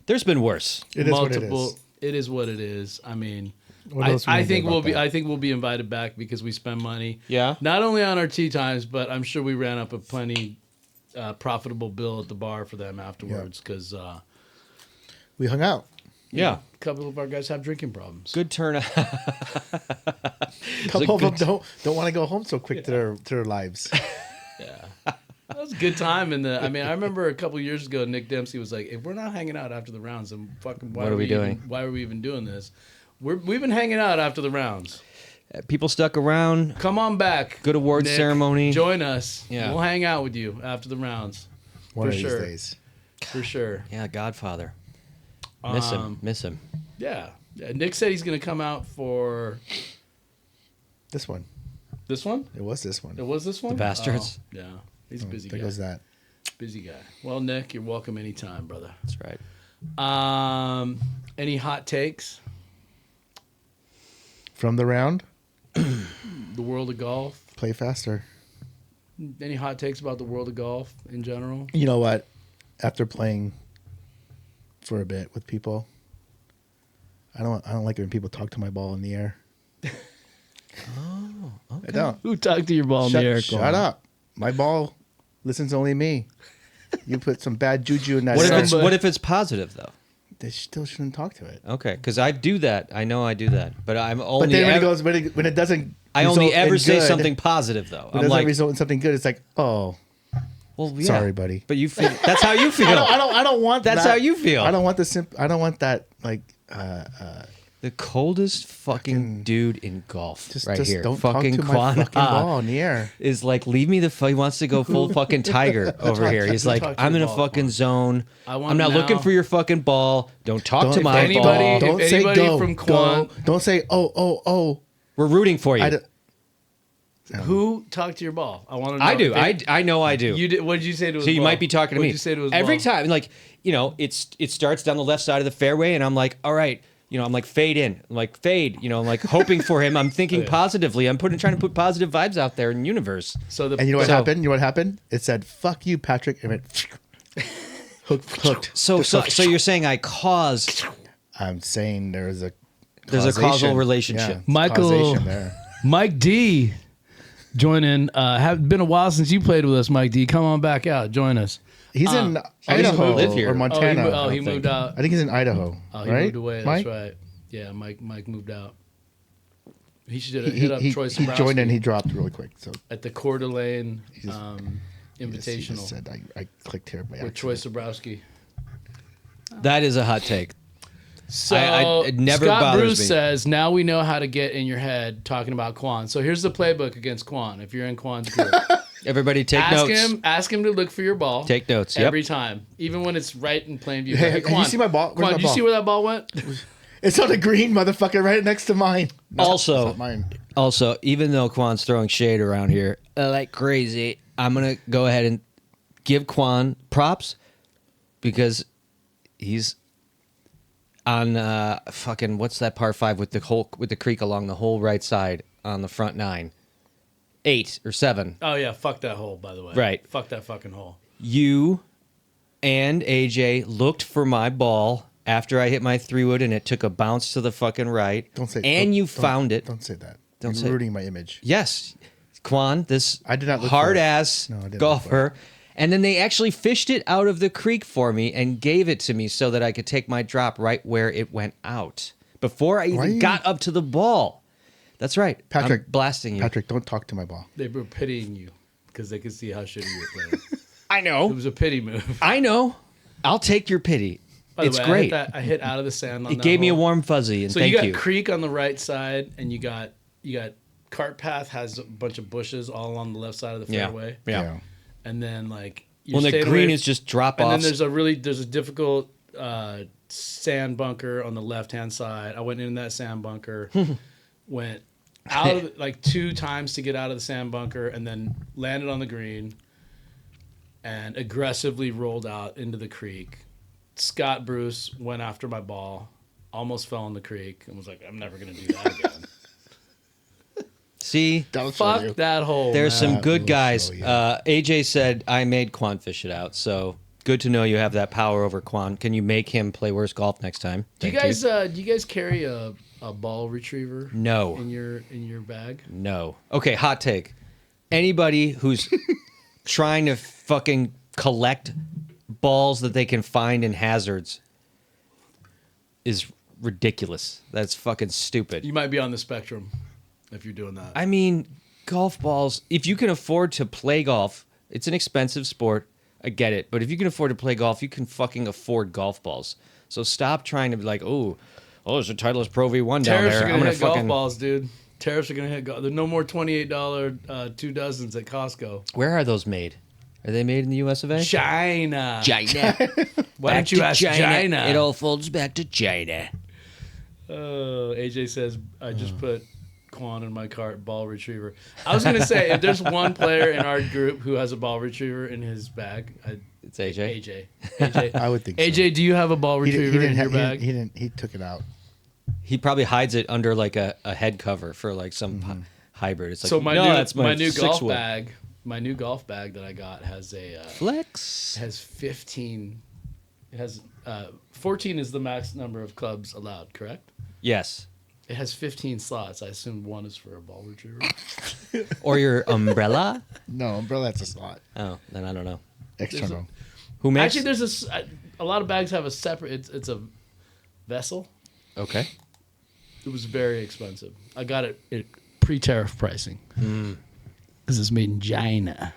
There's been worse. It is what it multiple. is. It is what it is. I mean, What else we I wanna do think about that? I think we'll be invited back because we spend money. Yeah? Not only on our tea times, but I'm sure we ran up a plenty profitable bill at the bar for them afterwards because We hung out. Yeah. a couple of our guys have drinking problems. Good turnout. A couple of them don't want to go home so quick to their lives. Yeah. That was a good time. I mean, I remember a couple of years ago, Nick Dempsey was like, if we're not hanging out after the rounds, then fucking What are we doing? Why are we even doing this? We've been hanging out after the rounds. People stuck around. Come on back. Good awards Nick. ceremony. Join us. Yeah. We'll hang out with you after the rounds. One For of sure. these days. For sure. Yeah, Godfather. Miss him. Miss him. Yeah. Nick said he's going to come out for This one. this one. It was this one. It was this one? The Bastards? Oh, yeah. He's a busy There guy. goes that. Busy guy. Well, Nick, you're welcome anytime, brother. That's right. Any hot takes? From the round, The world of golf? play faster. Any hot takes about the world of golf in general? You know what? After playing for a bit with people, I don't like it when people talk to my ball in the air. Okay. I don't. Who talked to your ball in Shut, the air? shut up. My ball listens to only me. You put some bad juju in that. What if air, it's what if it's positive though? they still shouldn't talk to it. Okay, because I do that. I know I do that, but I'm only. But then when it ever, goes, when it doesn't, I only result ever in say good, something positive though. When it I'm doesn't like, result in something good. It's like, oh, well, yeah, sorry, buddy. But you feel that's how you feel. I don't want. That's that. how you feel. I don't want the I don't want that. Like, The coldest fucking dude in golf just, right just here. don't Fucking talk to Quan my fucking ball in the air. is like, leave me the fuck. He wants to go full fucking tiger over here. He's like, talk to I'm your in a ball, fucking Quan. zone. I want I'm not now- looking for your fucking ball. Don't talk to my anybody- ball. Don't If say anybody go. from Quan- Go. Don't say oh. We're rooting for you. I don't- Who talked to your ball? I want to know. I do. If- I know I do. You did. What did you say to his So you ball? might be talking to What me. did you say to his Every ball? time, like, it starts down the left side of the fairway, and I'm like, all right, I'm like fade in, I'm like fade, I'm like hoping for him. I'm thinking positively. I'm trying to put positive vibes out there in the universe. So And you know what So- happened? You know what happened? It said "fuck you, Patrick," and it hooked. So you're saying I caused? I'm saying there's a Causal causation. relationship. Yeah, Michael- causation there. Mike D, join in. Have been a while since you played with us, Mike D. Come on back out. Join us. He's in he doesn't Idaho live here. or Montana. he don't moved think. out. I think he's in Idaho. Oh, he right? moved away. Mike? That's right. Yeah, Mike moved out. He should He, hit up he, Troy he Sobrowski joined and he dropped really quick. So at the Coeur d'Alene He just Invitational said I clicked here by with Troy accident. Sobrowski. That is a hot take. So it never Scott bothers Bruce me. says, now we know how to get in your head talking about Quan. So here's the playbook against Quan. If you're in Quan's group, Everybody take notes. ask him to look for your ball. Take notes. Yep. Every time, even when it's right in plain view. Hey, can you see my ball? Where's Quan, my did you ball? see where that ball went? It's on the green, motherfucker, right next to mine. No, Also- it's not mine. Also, even though Quan's throwing shade around here like crazy, I'm gonna go ahead and give Quan props because he's on fucking what's that par 5 with the creek along the whole right side on the front 9, 8 or 7. Oh yeah, fuck that hole. By the way, Right. Fuck that fucking hole. You and AJ looked for my ball after I hit my 3-wood and it took a bounce to the fucking right. Don't say. And don't- you don't- found it. Don't say that. Don't You're say- ruining my image. Yes, Quan, this I did not look for hard it. ass No, I didn't look golfer. And then they actually fished it out of the creek for me and gave it to me so that I could take my drop right where it went out before I Why even you- got up to the ball. That's right. Patrick, I'm blasting you. Patrick, don't talk to my ball. They were pitying you because they could see how shitty you were playing. I It know. was a pity move. I know. I'll take your pity. By the It's way, great. I hit out of the sand on It that gave me a hole. warm fuzzy, and So thank you got you. creek on the right side, and you got cart path has a bunch of bushes all on the left side of the Yeah. fairway, Yeah. and then like you're When the staying green away- is just drop and off. then there's a difficult sand bunker on the left hand side. I went in that sand bunker, went out of like 2 times to get out of the sand bunker, and then landed on the green, and aggressively rolled out into the creek. Scott Bruce went after my ball, almost fell in the creek, and was like, "I'm never gonna do that again." See, That'll show you. Fuck that hole. there's man. some good will guys. show you. AJ said I made Quan fish it out, so good to know you have that power over Quan. Can you make him play worse golf next time? Do you guys carry a ball retriever? No. In your bag? No. Okay, hot take. Anybody who's trying to fucking collect balls that they can find in hazards is ridiculous. That's fucking stupid. You might be on the spectrum if you're doing that. I mean, golf balls, if you can afford to play golf, it's an expensive sport. I get it. But if you can afford to play golf, you can fucking afford golf balls. So stop trying to be like, oh, there's a Titleist Pro V1 down Tariffs there. are I'm gonna gonna hit fucking golf balls, dude. Tariffs are gonna hit golf. There's no more $28 2 dozens at Costco. Where are those made? Are they made in the US of A? China. Why Back don't you to ask China? It all folds back to China. Oh, AJ says I just put Quan in my cart, ball retriever. I was gonna say if there's one player in our group who has a ball retriever in his bag, It's AJ. AJ. I would think so. AJ, do you have a ball retriever in your bag? He didn't. He took it out. He probably hides it under like a head cover for like some hybrid. It's like, So that's my new golf six-wood. bag. My new golf bag that I got has a Flex. has 15. It has 14 is the max number of clubs allowed. Correct. Yes. It has 15 slots. I assume one is for a ball retriever. Or your umbrella? No, umbrella. That's a slot. Oh, then I don't know. External. Who makes? Actually, there's a lot of bags have a separate. It's a vessel. Okay. It was very expensive. I got it at pre-tariff pricing because it's made in China.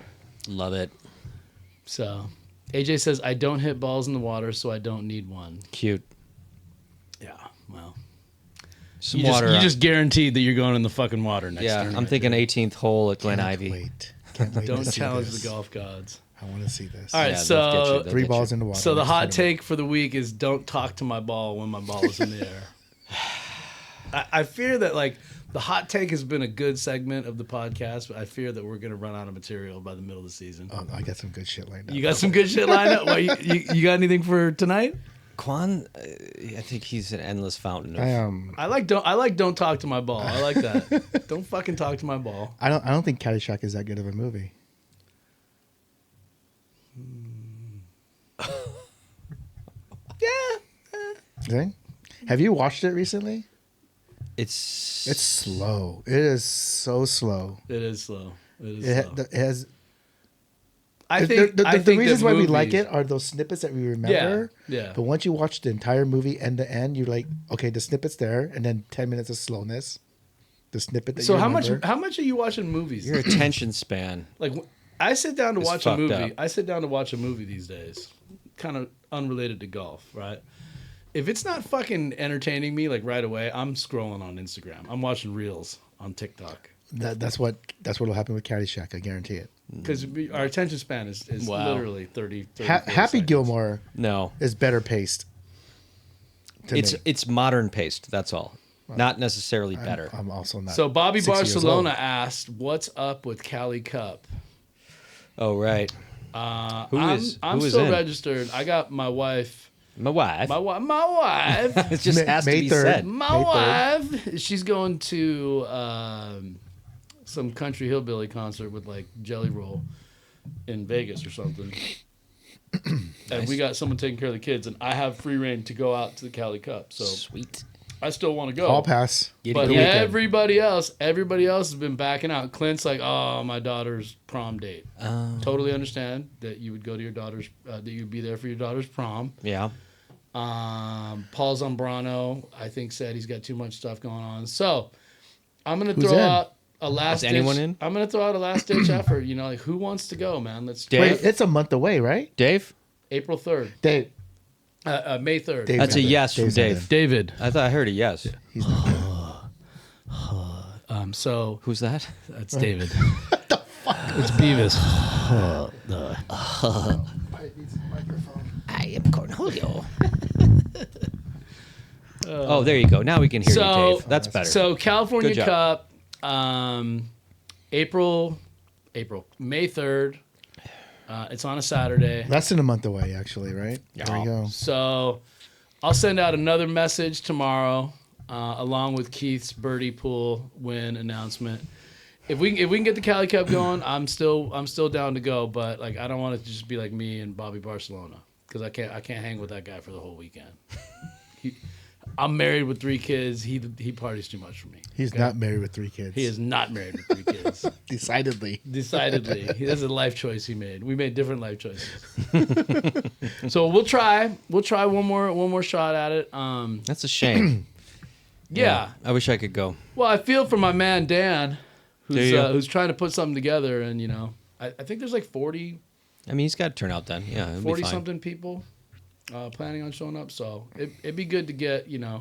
Love it. So AJ says I don't hit balls in the water, so I don't need one. Cute. Yeah, well, Some you water. just guaranteed that you're going in the fucking water next. yeah, turn I'm right thinking there. 18th hole at Glen Can't Ivy. wait. Can't wait Don't to see challenge this. the golf gods. I want to see this. All right, Yeah, so they'll get you. They'll 3 get balls you. in the water. so the next hot tournament. take for the week is don't talk to my ball when my ball is in the air. I fear that like the hot take has been a good segment of the podcast, but I fear that we're going to run out of material by the middle of the season. Oh, I got some good shit lined up. You got some good shit lined up. Well, you got anything for tonight? Quan, I think he's an endless fountain. Of, I I like don't talk to my ball. I like that. Don't fucking talk to my ball. I don't think Caddyshack is that good of a movie. Okay. Have you watched it recently? It's slow. It is so slow. It is slow. It is It, slow. it has. I think the that reasons why we movies- like it are those snippets that we remember. Yeah. But once you watch the entire movie end to end, you're like, okay, the snippet's there, and then 10 minutes of slowness. The snippet that So you how remember. much are you watching movies? your attention span. Like I sit down to It's watch a fucked movie. up. I sit down to watch a movie these days, kind of unrelated to golf, right? If it's not fucking entertaining me like right away, I'm scrolling on Instagram. I'm watching reels on TikTok That's what'll happen with Caddyshack. I guarantee it. because our attention span is Wow. literally 30 Happy seconds. Gilmore No, is better paced. to it's me. it's modern paced. That's all. Not necessarily better. I'm also not. So Bobby 6 years Barcelona old. asked, "What's up with Cali Cup?" Oh right. Who I'm is still in? registered. I got my wife. My wife. My wife. It just has to May be 3rd. said. My May 3rd. wife, she's going to some country hillbilly concert with like Jelly Roll in Vegas or something. And we got someone taking care of the kids, and I have free reign to go out to the Cali Cup. So Sweet. I still want to go. All pass. But the weekend. everybody else has been backing out. Clint's like, oh, my daughter's prom date. Totally understand that you would go to your daughter's, that you'd be there for your daughter's prom. Yeah. Paul Zambrano, I think, said he's got too much stuff going on. So I'm gonna Who's throw in? out a last ditch. anyone in? I'm gonna throw out a last ditch effort. You know, like who wants to go, man? Let's Dave? Wait, it's a month away, right? Dave? April 3rd, Dave. May 3rd. Dave That's a Miller. yes from Dave's not Dave. in. David. I thought I heard a yes. He's not in. So Who's that? that's David. It's Beavis. I am Cornholio. Oh, there you go. Now we can hear you, Dave. That's better. So California Good Cup, May 3rd. It's on a Saturday. Less than a month away, actually, right? There we go. So I'll send out another message tomorrow, along with Keith's birdie pool win announcement. If we can get the Cali Cup going, I'm still down to go. But like I don't want it to just be like me and Bobby Barcelona. because I can't hang with that guy for the whole weekend. I'm married with 3 kids. He parties too much for me. He's not married with 3 kids. He is not married with 3 kids. Decidedly. That's a life choice he made. We made different life choices. So we'll try one more shot at it. That's a shame. Yeah. I wish I could go. Well, I feel for my man Dan, There you go. who's trying to put something together, and I think there's like 40 I mean, he's got to turn out then. Yeah, it'll be fine. something people planning on showing up. So it'd be good to get it'd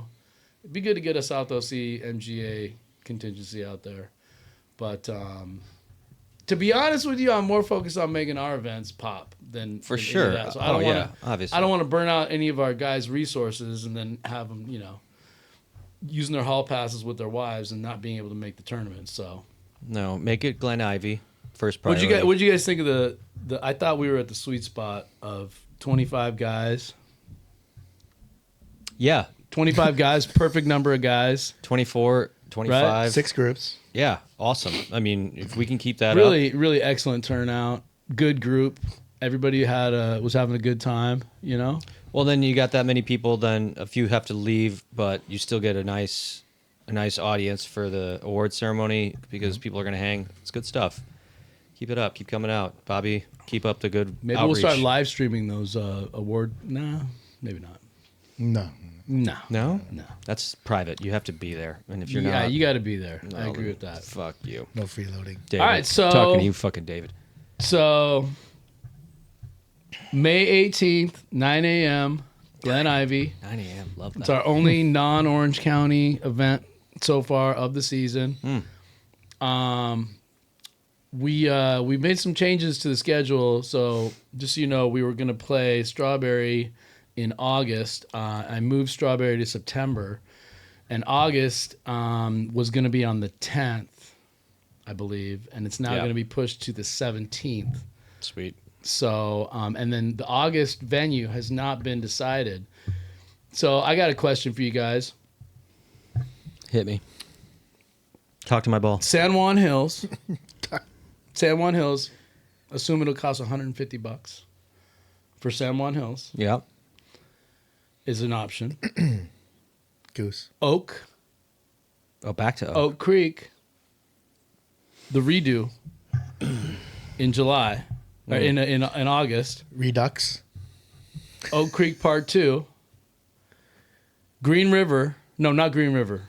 be good to get a South OC MGA contingency out there. But to be honest with you, I'm more focused on making our events pop than For than any sure. of that. So Obviously. I don't want to burn out any of our guys' resources and then have them using their hall passes with their wives and not being able to make the tournament. So No, make it Glen Ivy first priority. what'd you guys think of the I thought we were at the sweet spot of 25 guys. Yeah, 25 guys, perfect number of guys. 24, 25. Right? 6 groups. Yeah, awesome. I mean, if we can keep that up. Really excellent turnout. Good group. Everybody was having a good time, Well, then you got that many people, then a few have to leave, but you still get a nice audience for the award ceremony because people are going to hang. It's good stuff. Keep it up. Keep coming out. Bobby, keep up the good Maybe outreach. we'll start live streaming those award. No, maybe not. No. No. No? No. That's private. You have to be there. And if you're Yeah, not... you got to be there. I no, agree with that. Fuck you. No freeloading. David. All right, so- Talking to you, fucking David. So, May 18th, 9 a.m., Glen Ivy. 9 a.m. Love that. It's our only non-Orange County event so far of the season. We made some changes to the schedule. So just so you know, we were going to play Strawberry in August. I moved Strawberry to September. And August was going to be on the 10th, I believe. And it's now Yeah. going to be pushed to the 17th. Sweet. So, and then the August venue has not been decided. So I got a question for you guys. Hit me. Talk to my ball. San Juan Hills. San Juan Hills. Assume it'll cost $150 for San Juan Hills Yeah. is an option. Goose. Oak. Oh, back to Oak Creek. The redo in July. Or in August. Redux. Oak Creek Part 2. Green River. No, not Green River.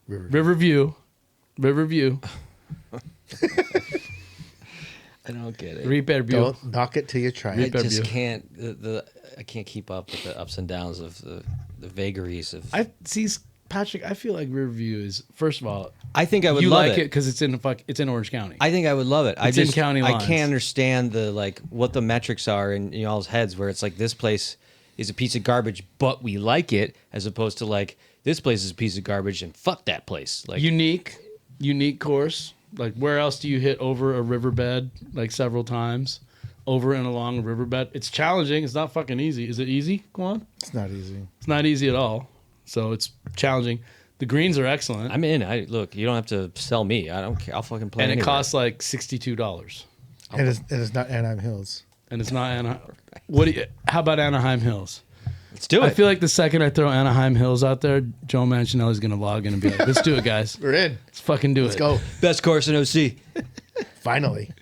Riverview. I don't get it. Riverview. Don't knock it till you try I it. just can't. I can't keep up with the ups and downs of the vagaries of. I see, Patrick. I feel like Riverview is, first of all, I think I would you love like it because it's in Orange County. I think I would love it. It's in county I lines. can't understand what the metrics are in y'all's heads, where it's like this place is a piece of garbage, but we like it, as opposed to like this place is a piece of garbage and fuck that place. Like unique course. Like, where else do you hit over a riverbed like several times? Over and along a riverbed. It's challenging. It's not fucking easy. Is it easy, Quan? It's not easy. It's not easy at all. So it's challenging. The greens are excellent. I'm in. Look, you don't have to sell me. I don't care. I'll fucking play. And it anywhere. costs like $62. And it's not Anaheim Hills. And it's not Anaheim. How about Anaheim Hills? Let's do it. I feel like the second I throw Anaheim Hills out there, Joe Mancinelli's going to log in and be like, let's do it, guys. We're in. Let's fucking do Let's it. go. Best course in OC. Finally.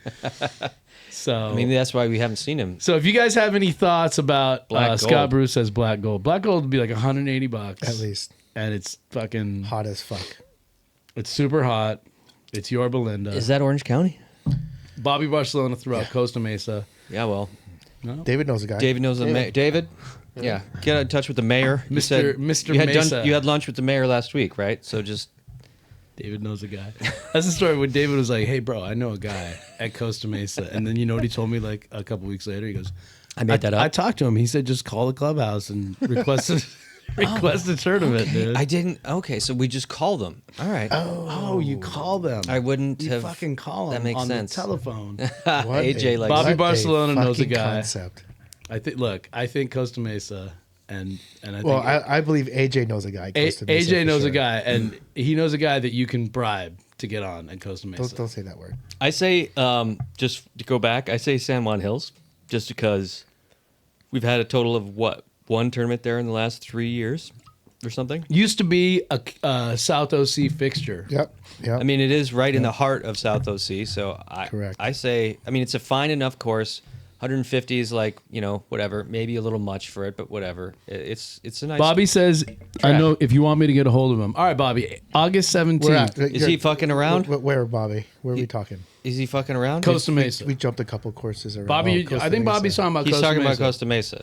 So, I mean, that's why we haven't seen him. so if you guys have any thoughts about Black Scott Gold. Bruce says Black Gold. Black Gold would be like $180 At least. and it's fucking Hot as fuck. it's super hot. It's Yorba Linda. Is that Orange County? Bobby Barcelona threw out Costa Mesa. Yeah, well, David knows a guy. David knows the mayor. David? Yeah. Get in touch with the mayor. You Mr. You had, Mesa. you had lunch with the mayor last week, right? So just David knows a guy. That's the story when David was like, "Hey, bro, I know a guy at Costa Mesa," and then you know what he told me like a couple weeks later? He goes, I made that up. I talked to him. He said, just call the clubhouse and request a tournament, dude. I didn't. Okay, so we just call them. All right. Oh, you call them. I wouldn't You have. fucking call them that makes on sense. the telephone. What AJ a- likes Bobby what a Barcelona knows a fucking guy. Concept. I think Costa Mesa and I think Well, I believe AJ knows a guy. Costa Mesa AJ for knows sure. a guy, and he knows a guy that you can bribe to get on at Costa Mesa. Don't say that word. I say, just to go back, I say San Juan Hills, just because We've had a total of what? One tournament there in the last 3 years or something? Used to be a South OC fixture. Yep. I mean, it is right in the heart of South OC. So Correct. I say, I mean, it's a fine enough course. 150 is like, whatever, maybe a little much for it, but whatever. It's a nice. Bobby says, I know if you want me to get a hold of him. All right, Bobby. August 17th. Is he fucking around? Where, Bobby? Where are we talking? Is he fucking around? Costa Mesa. We jumped a couple courses around. Bobby, Costa I think Mesa. Bobby's talking about He's Costa talking Mesa. about Costa Mesa.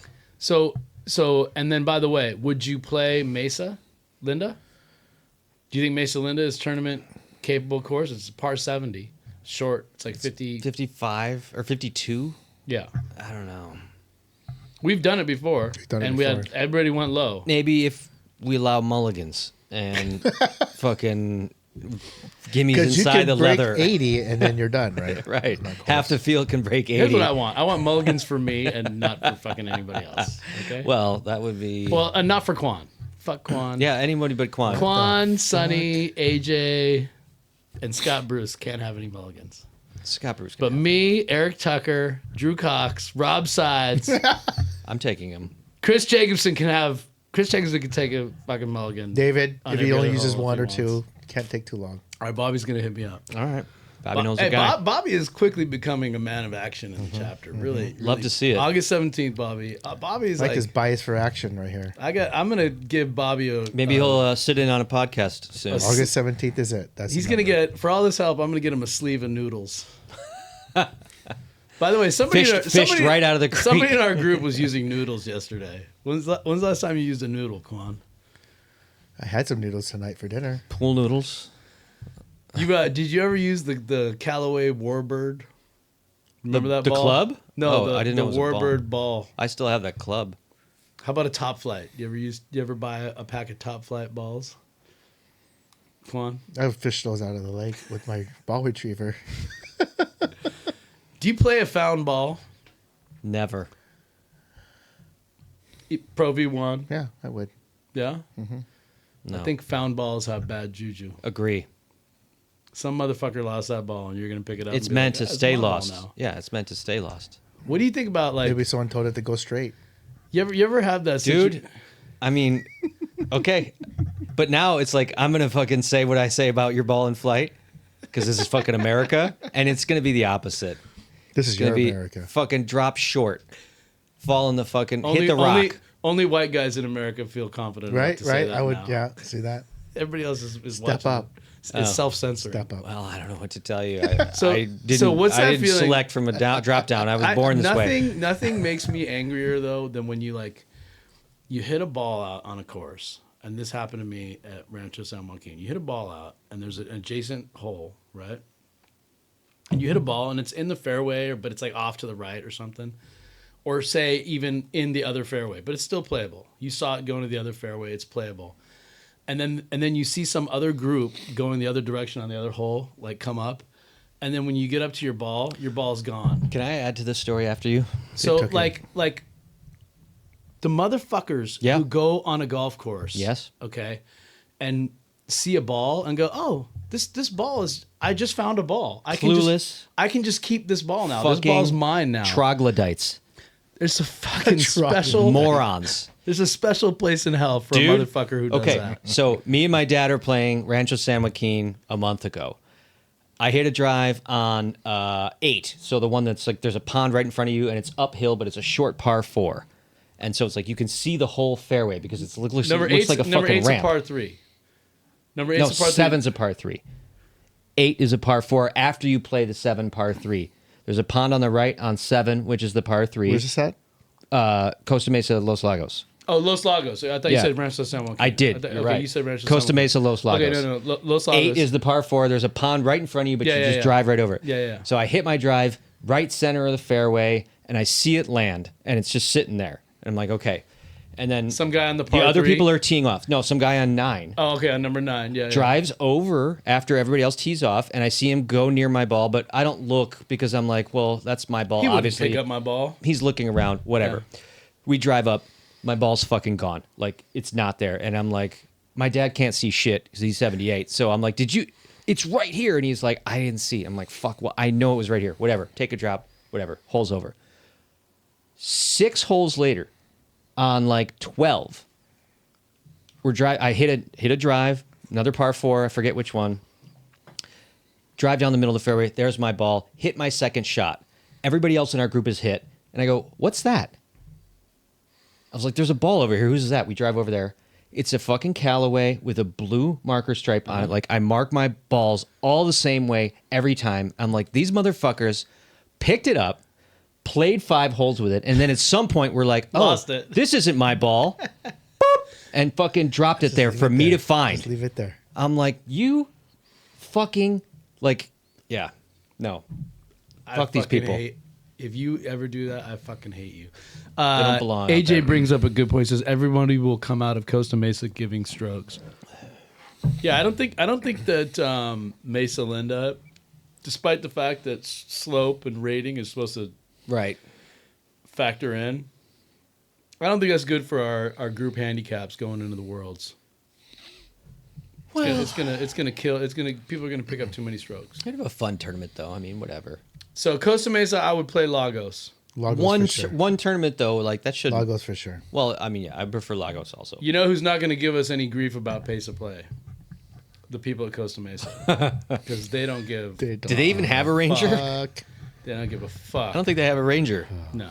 So, and then by the way, would you play Mesa, Linda? Do you think Mesa Linda is tournament capable course? It's a par 70, short. It's like 50, 55 or 52. Yeah, I don't know. we've done it before, and we had everybody went low. Maybe if we allow mulligans and fucking gimmies Because you inside can the break leather. 80 and then you're done, right? Right. Half the field can break 80. Here's what I want. I want mulligans for me and not for fucking anybody else. Okay. Well, that would be. Well, not for Quan. Fuck Quan. Yeah, anybody but Quan. Quan, Sonny, AJ, and Scott Bruce can't have any mulligans. Scott Bruce. But me, Eric Tucker, Drew Cox, Rob Sides, I'm taking him. Chris Jacobson can take a fucking mulligan. David, on if every he only other uses hole if one he or wants. two, can't take too long. All right, Bobby's gonna hit me up. All right. Bobby knows the Hey, guy. Bobby is quickly becoming a man of action in the chapter. Really, Love to see it. August 17th, Bobby. Bobby's Like like his bias for action right here. I'm gonna give Bobby a Maybe he'll sit in on a podcast soon. August 17th is it. That's He's the gonna number. get for all this help. I'm gonna get him a sleeve of noodles. By the way, somebody Fished right out of the creek. Somebody in our group was using noodles yesterday. When's the last time you used a noodle, Quan? I had some noodles tonight for dinner. Pool noodles. You did you ever use the Callaway Warbird? Remember that the ball? club? No, Oh, I didn't know it the was a ball. Warbird ball. I still have that club. How about a Top Flight? You ever buy a pack of Top Flight balls? Quan? I fished those out of the lake with my ball retriever. Do you play a found ball? Never. Pro V1? Yeah, I would. Yeah? No. I think found balls have bad juju. Agree. Some motherfucker lost that ball and you're going to pick it up. It's and be meant like, to "That's stay my ball lost. now." Yeah, it's meant to stay lost. What do you think about like Maybe someone told it to go straight. you ever have that Dude, I mean, okay. But now it's like, I'm going to fucking say what I say about your ball in flight because this is fucking America. And it's going to be the opposite. This is It's going your to be America. fucking drop short, fall in the fucking, hit the rock. Only white guys in America feel confident enough Right, to say right. that I would, now. yeah, see that. Everybody else is Step watching. up. It's self-censoring. Step up. Well, I don't know what to tell you. So- I didn't, so what's I that didn't feeling? select from a drop down. I was born this way. Nothing makes me angrier though than when you hit a ball out on a course, and this happened to me at Rancho San Joaquin. You hit a ball out, and there's an adjacent hole, right? And you hit a ball, and it's in the fairway, but it's like off to the right or something, or say even in the other fairway, but it's still playable. You saw it going to the other fairway; it's playable. And then you see some other group going the other direction on the other hole, like come up, and then when you get up to your ball's gone. Can I add to this story after you? So took it. like the motherfuckers Yeah. who go on a golf course, Yes. okay, and see a ball and go, oh, this ball is. I just found a ball. I Clueless. can just keep this ball now. This Fucking ball's mine now. Troglodytes. There's a fucking Troglodyte. special Morons. There's a special place in hell for Dude, a motherfucker who does okay, that. so me and my dad are playing Rancho San Joaquin a month ago. I hit a drive on 8, so the one that's like there's a pond right in front of you and it's uphill, but it's a short par 4, and so it's like you can see the whole fairway because it looks like a number fucking eight's ramp. a par 3. Number No, 8's a par 3. 7's a par 3. 8 is a par 4 after you play the 7 par 3. There's a pond on the right on 7, which is the par 3. Where's this at? Costa Mesa, Los Lagos. Oh, Los Lagos. I thought you Yeah. said Rancho San Joaquin. I did. Okay, You're right. you said Rancho Costa San Joaquin. Mesa, Los Lagos. Okay, no. Los Lagos. 8 is the par 4. There's a pond right in front of you, but Yeah, you yeah, just yeah. drive right over it. Yeah. So I hit my drive right center of the fairway, and I see it land, and it's just sitting there. And I'm like, okay. And then Some guy on the the par other 3. people are teeing off. No, some guy on 9 Oh, okay, on number 9. Yeah. drives over after everybody else tees off, and I see him go near my ball, but I don't look because I'm like, well, that's my ball. He wouldn't Obviously, pick up my ball. he's looking around, whatever. We drive up, my ball's fucking gone. Like, it's not there. And I'm like, my dad can't see shit because he's 78. So I'm like, it's right here. And he's like, I didn't see. I'm like, fuck, well, I know it was right here. Whatever. Take a drop, whatever. Hole's over. 6 holes later, on like 12, I hit a drive, another par 4, I forget which one. Drive down the middle of the fairway. There's my ball. Hit my second shot. Everybody else in our group is hit. And I go, what's that? I was like, there's a ball over here. Whose is that? We drive over there. It's a fucking Callaway with a blue marker stripe on it. Like, I mark my balls all the same way every time. I'm like, these motherfuckers picked it up, played 5 holes with it, and then at some point we're like, oh, Lost it. this isn't my ball. Boop, and fucking dropped it there for me to find. Just leave it there. I'm like, you fucking, like, yeah, no. Fuck these people. If you ever do that, I fucking hate you. They don't belong out AJ there. brings up a good point. Says everybody will come out of Costa Mesa giving strokes. Yeah, I don't think that Mesa Linda, despite the fact that slope and rating is supposed to Right. factor in, I don't think that's good for our group handicaps going into the Worlds. It's gonna kill. People are gonna pick up too many strokes. Kind of a fun tournament, though. I mean, whatever. So Costa Mesa, I would play Lagos. Lagos for sure. One tournament though, like that should. Lagos for sure. Well, I mean, yeah, I prefer Lagos also. You know who's not going to give us any grief about pace of play? The people at Costa Mesa, because they don't give. Do they even have a ranger? Fuck. They don't give a fuck. I don't think they have a ranger. No.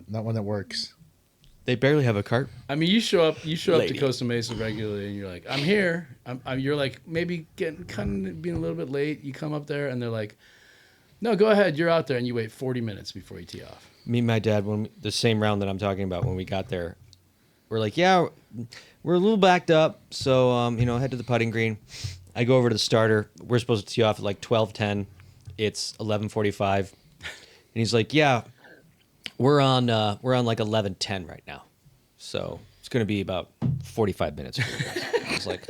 Not one that works. They barely have a cart. I mean, you show up to Lady. Costa Mesa regularly, and you're like, I'm here. You're like maybe being a little bit late. You come up there, and they're like, no, go ahead. You're out there, and you wait 40 minutes before you tee off. Me and my dad, the same round that I'm talking about, when we got there, we're like, yeah, we're a little backed up, so head to the putting green. I go over to the starter. We're supposed to tee off at like 12:10. It's 11:45, and he's like, yeah, we're on like 11:10 right now, so it's gonna be about 45 minutes. For you guys. I was like,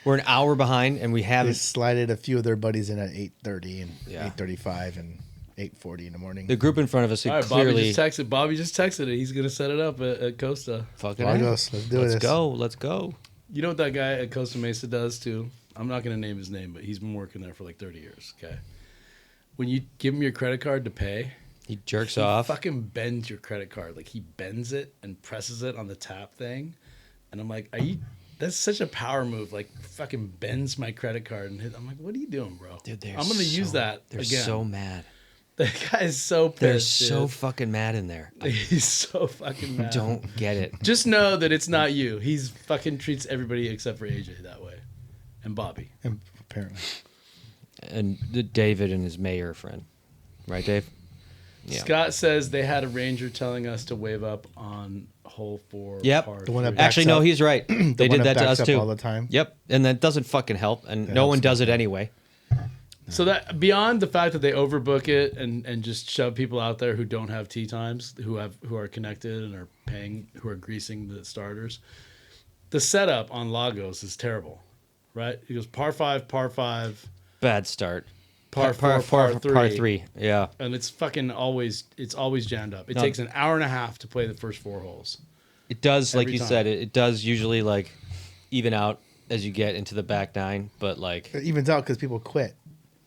we're an hour behind, and we They haven't. slided a few of their buddies in at 8:30 and Yeah. 8:35 and 8:40 in the morning. The group in front of us All right, clearly. Bobby just texted it. He's gonna set it up at Costa. Fucking Lagos, let's do Let's this. go. Let's go. You know what that guy at Costa Mesa does too? I'm not gonna name his name, but he's been working there for like 30 years. Okay. When you give him your credit card to pay, He jerks he off. fucking bends your credit card. Like he bends it and presses it on the tap thing. And I'm like, that's such a power move. Like fucking bends my credit card. And I'm like, what are you doing, bro? Dude, I'm going to use that They're again. so mad. That guy is so pissed. They're so dude. fucking mad in there. I He's so fucking mad. don't get it. Just know that it's not you. He's fucking treats everybody except for AJ that way. And Bobby. And apparently. And David and his mayor friend. Right, Dave? Yeah. Scott says they had a ranger telling us to wave up on hole 4. Yep. par The one that 3. backs Actually, no, up. he's right. They one did that to backs us up too. all the time. Yep. And that doesn't fucking help. And It no one helps does it anyway. So that beyond the fact that they overbook it and just shove people out there who don't have tee times, who are connected and are paying, who are greasing the starters, the setup on Lagos is terrible, right? It goes par 5, Bad start. par 4, par 3. Par 3. Yeah. And it's fucking always jammed up. It No. takes an hour and a half to play the first 4 holes. It does, like Every you time. said, it does usually like even out as you get into the back 9. But like, It evens out because people quit.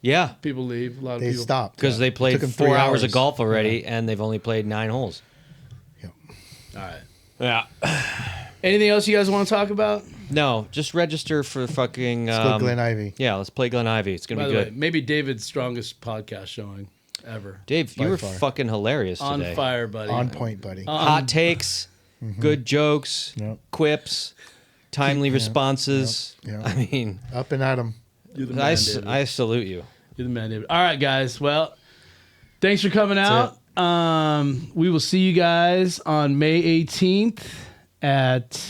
yeah. People leave. A lot of They people stopped. Because they It played took 'em 4 3 hours of golf already, and they've only played 9 holes. Yep. All right. Yeah. Anything else you guys want to talk about? No, just register for fucking. Let's go Glen Ivy. Yeah, let's play Glen Ivy. It's By gonna the be way, good. maybe David's strongest podcast showing ever. Dave, you by were far. fucking hilarious On today. fire, buddy. On point, buddy. Hot takes, good jokes, Yep. quips, timely responses. yep. I mean, Up and at 'em. You're the man, David. I salute you. You're the man, David. All right, guys. Well, thanks for coming out. We will see you guys on May 18th at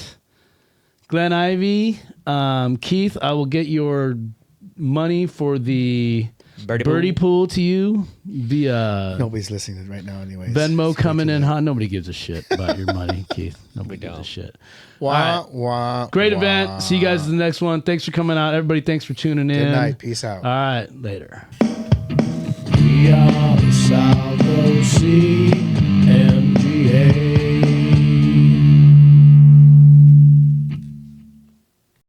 Glen Ivy. Keith, I will get your money for the birdie pool to you via Nobody's listening right now, anyways. Venmo So coming too in late. hot. Nobody gives a shit about your money, Keith. Nobody gives a don't. shit. Wah, wah, Great wah. event. See you guys in the next one. Thanks for coming out. Everybody, thanks for tuning in. Good night. Peace out. All right, later. Yeah.